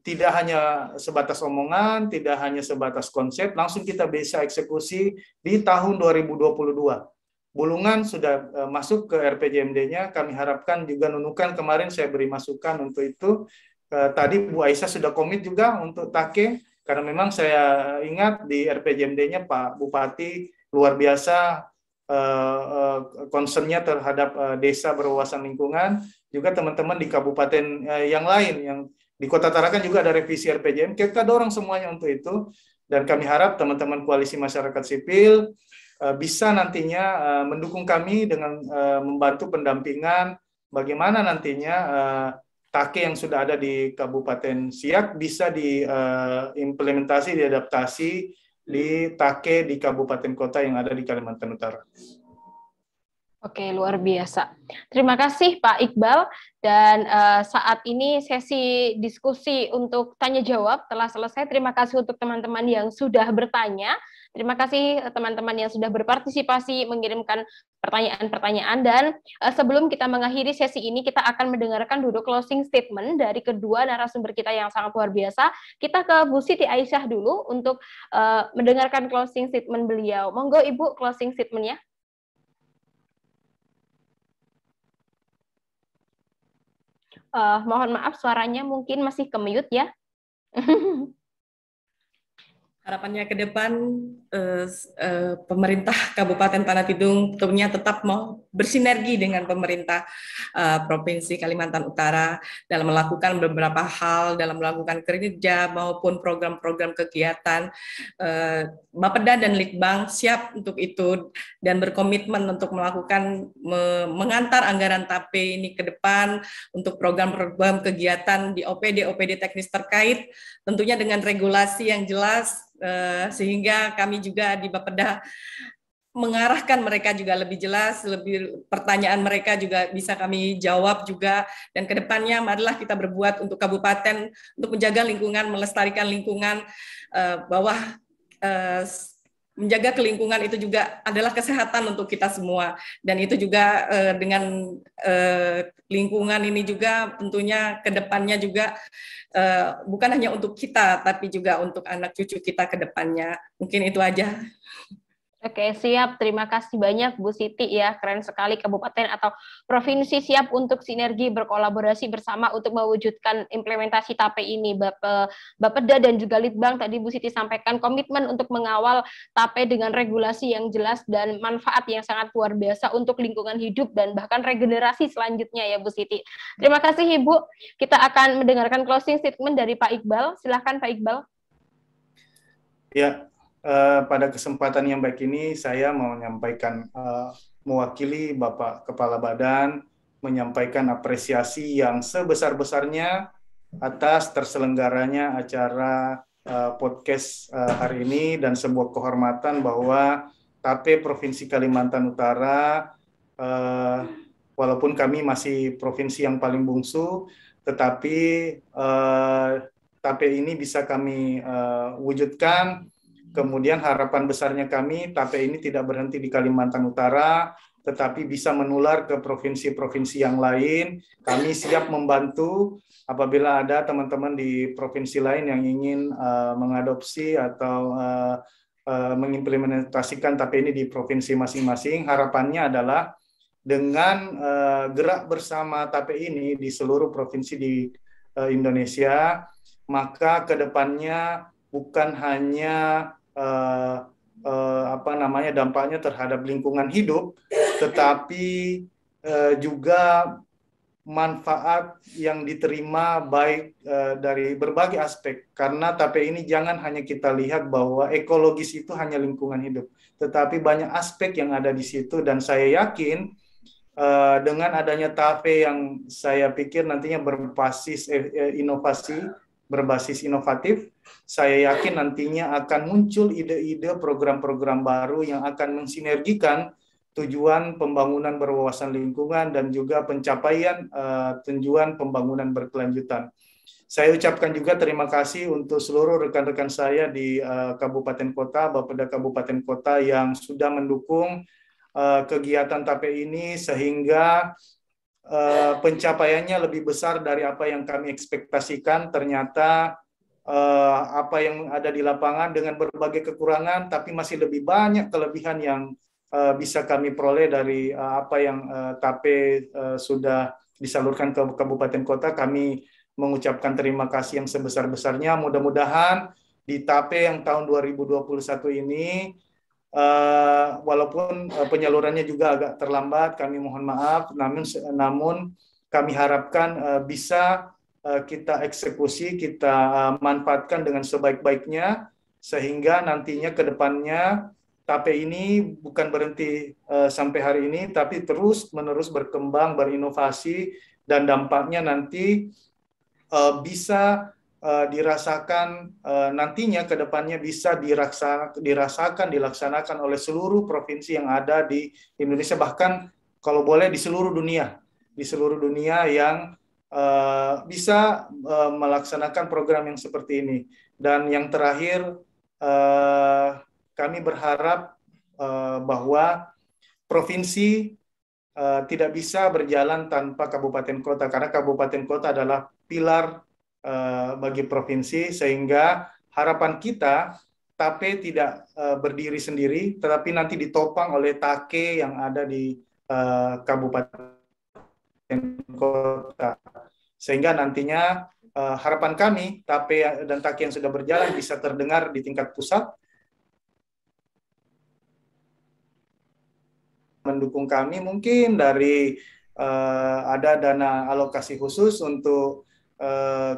tidak hanya sebatas omongan, tidak hanya sebatas konsep, langsung kita bisa eksekusi di tahun 2022. Bulungan sudah masuk ke RPJMD-nya, kami harapkan juga Nunukan kemarin saya beri masukan untuk itu. Tadi Bu Aisyah sudah komit juga untuk TAKE, karena memang saya ingat di RPJMD-nya Pak Bupati luar biasa concern-nya terhadap desa berwawasan lingkungan, juga teman-teman di kabupaten yang lain yang di Kota Tarakan juga ada revisi RPJM, kita dorong semuanya untuk itu, dan kami harap teman-teman Koalisi Masyarakat Sipil bisa nantinya mendukung kami dengan membantu pendampingan bagaimana nantinya TAKE yang sudah ada di Kabupaten Siak bisa diimplementasi, diadaptasi di Take di kabupaten kota yang ada di Kalimantan Utara. Oke, luar biasa. Terima kasih Pak Iqbal. Dan saat ini sesi diskusi untuk tanya jawab telah selesai. Terima kasih untuk teman-teman yang sudah bertanya. Terima kasih teman-teman yang sudah berpartisipasi mengirimkan pertanyaan-pertanyaan. Dan sebelum kita mengakhiri sesi ini, kita akan mendengarkan dulu closing statement dari kedua narasumber kita yang sangat luar biasa. Kita ke Bu Siti Aisyah dulu untuk mendengarkan closing statement beliau. Monggo Ibu, closing statement-nya. Mohon maaf, suaranya mungkin masih ke-mute ya. Harapannya ke depan pemerintah Kabupaten Tanah Tidung tentunya tetap mau bersinergi dengan pemerintah Provinsi Kalimantan Utara dalam melakukan beberapa hal, dalam melakukan kerja maupun program-program kegiatan. Bapeda dan Litbang siap untuk itu dan berkomitmen untuk melakukan mengantar anggaran TAPE ini ke depan untuk program-program kegiatan di OPD teknis terkait, tentunya dengan regulasi yang jelas, sehingga kami juga di Bapeda mengarahkan mereka juga lebih jelas, lebih pertanyaan mereka juga bisa kami jawab juga, dan kedepannya marilah kita berbuat untuk kabupaten, untuk menjaga lingkungan, melestarikan lingkungan, bahwa menjaga kelingkungan itu juga adalah kesehatan untuk kita semua, dan itu juga dengan lingkungan ini juga tentunya kedepannya juga bukan hanya untuk kita, tapi juga untuk anak cucu kita ke depannya. Mungkin itu aja. Oke, siap. Terima kasih banyak Bu Siti ya. Keren sekali kabupaten atau provinsi siap untuk sinergi berkolaborasi bersama untuk mewujudkan implementasi TAPE ini. Bapeda dan juga Litbang tadi Bu Siti sampaikan komitmen untuk mengawal TAPE dengan regulasi yang jelas dan manfaat yang sangat luar biasa untuk lingkungan hidup dan bahkan regenerasi selanjutnya ya Bu Siti. Terima kasih Ibu. Kita akan mendengarkan closing statement dari Pak Iqbal. Silahkan Pak Iqbal. Ya. Pada kesempatan yang baik ini saya mau menyampaikan mewakili Bapak Kepala Badan menyampaikan apresiasi yang sebesar-besarnya atas terselenggaranya acara podcast hari ini dan sebuah kehormatan bahwa TAPE Provinsi Kalimantan Utara walaupun kami masih provinsi yang paling bungsu, tetapi TAPE ini bisa kami wujudkan. Kemudian harapan besarnya kami, TAPE ini tidak berhenti di Kalimantan Utara, tetapi bisa menular ke provinsi-provinsi yang lain. Kami siap membantu apabila ada teman-teman di provinsi lain yang ingin mengadopsi atau mengimplementasikan TAPE ini di provinsi masing-masing. Harapannya adalah dengan gerak bersama TAPE ini di seluruh provinsi di Indonesia, maka ke depannya bukan hanya dampaknya terhadap lingkungan hidup, tetapi juga manfaat yang diterima baik dari berbagai aspek. Karena TAPE ini jangan hanya kita lihat bahwa ekologis itu hanya lingkungan hidup, tetapi banyak aspek yang ada di situ, dan saya yakin dengan adanya TAPE yang saya pikir nantinya berbasis inovasi, berbasis inovatif, saya yakin nantinya akan muncul ide-ide program-program baru yang akan mensinergikan tujuan pembangunan berwawasan lingkungan dan juga pencapaian tujuan pembangunan berkelanjutan. Saya ucapkan juga terima kasih untuk seluruh rekan-rekan saya di kabupaten kota, Bapeda kabupaten kota yang sudah mendukung kegiatan TAPE ini sehingga pencapaiannya lebih besar dari apa yang kami ekspektasikan. Ternyata apa yang ada di lapangan dengan berbagai kekurangan, tapi masih lebih banyak kelebihan yang bisa kami peroleh dari apa yang TAPE sudah disalurkan ke kabupaten kota. Kami mengucapkan terima kasih yang sebesar-besarnya. Mudah-mudahan di TAPE yang tahun 2021 ini, walaupun penyalurannya juga agak terlambat, kami mohon maaf, namun kami harapkan bisa kita eksekusi, kita manfaatkan dengan sebaik-baiknya, sehingga nantinya ke depannya TAPE ini bukan berhenti sampai hari ini, tapi terus-menerus berkembang, berinovasi, dan dampaknya nanti bisa dirasakan nantinya ke depannya bisa dilaksanakan oleh seluruh provinsi yang ada di Indonesia, bahkan kalau boleh di seluruh dunia yang bisa melaksanakan program yang seperti ini. Dan yang terakhir, kami berharap bahwa provinsi tidak bisa berjalan tanpa kabupaten kota, karena kabupaten kota adalah pilar bagi provinsi, sehingga harapan kita TAPE tidak berdiri sendiri, tetapi nanti ditopang oleh TAKE yang ada di kabupaten kota, sehingga nantinya harapan kami TAPE dan TAKE yang sudah berjalan bisa terdengar di tingkat pusat, mendukung kami mungkin dari ada dana alokasi khusus untuk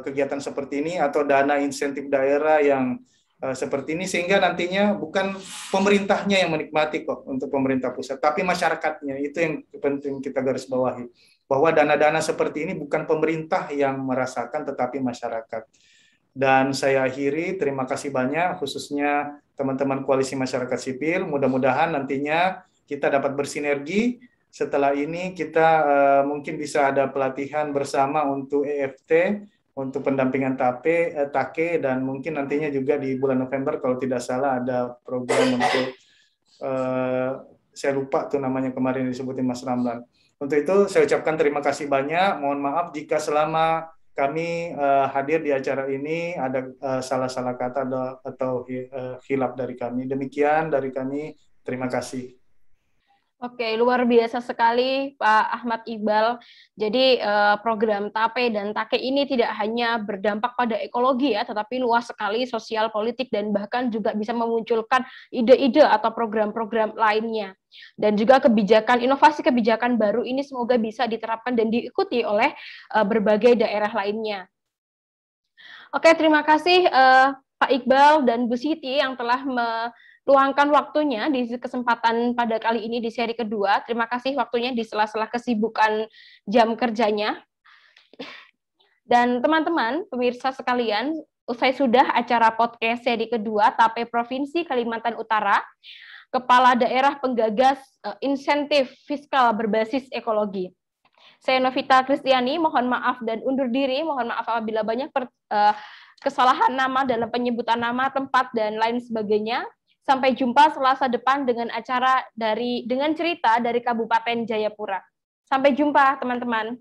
kegiatan seperti ini atau dana insentif daerah yang seperti ini, sehingga nantinya bukan pemerintahnya yang menikmati kok untuk pemerintah pusat, tapi masyarakatnya. Itu yang penting kita garis bawahi, bahwa dana-dana seperti ini bukan pemerintah yang merasakan tetapi masyarakat. Dan saya akhiri, terima kasih banyak khususnya teman-teman Koalisi Masyarakat Sipil. Mudah-mudahan nantinya kita dapat bersinergi. Setelah ini kita mungkin bisa ada pelatihan bersama untuk EFT, untuk pendampingan TAKE, dan mungkin nantinya juga di bulan November kalau tidak salah ada program untuk saya lupa tuh namanya kemarin disebutin Mas Ramlan. Untuk itu saya ucapkan terima kasih banyak. Mohon maaf jika selama kami hadir di acara ini ada salah-salah kata atau khilaf dari kami. Demikian dari kami. Terima kasih. Oke, luar biasa sekali Pak Ahmad Iqbal. Jadi program TAPE dan TAKE ini tidak hanya berdampak pada ekologi ya, tetapi luas sekali sosial, politik, dan bahkan juga bisa memunculkan ide-ide atau program-program lainnya. Dan juga kebijakan, inovasi kebijakan baru ini semoga bisa diterapkan dan diikuti oleh berbagai daerah lainnya. Oke, terima kasih Pak Iqbal dan Bu Siti yang telah luangkan waktunya di kesempatan pada kali ini di seri kedua. Terima kasih waktunya di sela-sela kesibukan jam kerjanya. Dan teman-teman, pemirsa sekalian, usai sudah acara podcast seri kedua TAPE Provinsi Kalimantan Utara, Kepala Daerah Penggagas Insentif Fiskal Berbasis Ekologi. Saya Novita Kristiani, mohon maaf dan undur diri, mohon maaf apabila banyak kesalahan nama dalam penyebutan nama, tempat, dan lain sebagainya. Sampai jumpa Selasa depan dengan acara dengan cerita dari Kabupaten Jayapura. Sampai jumpa teman-teman.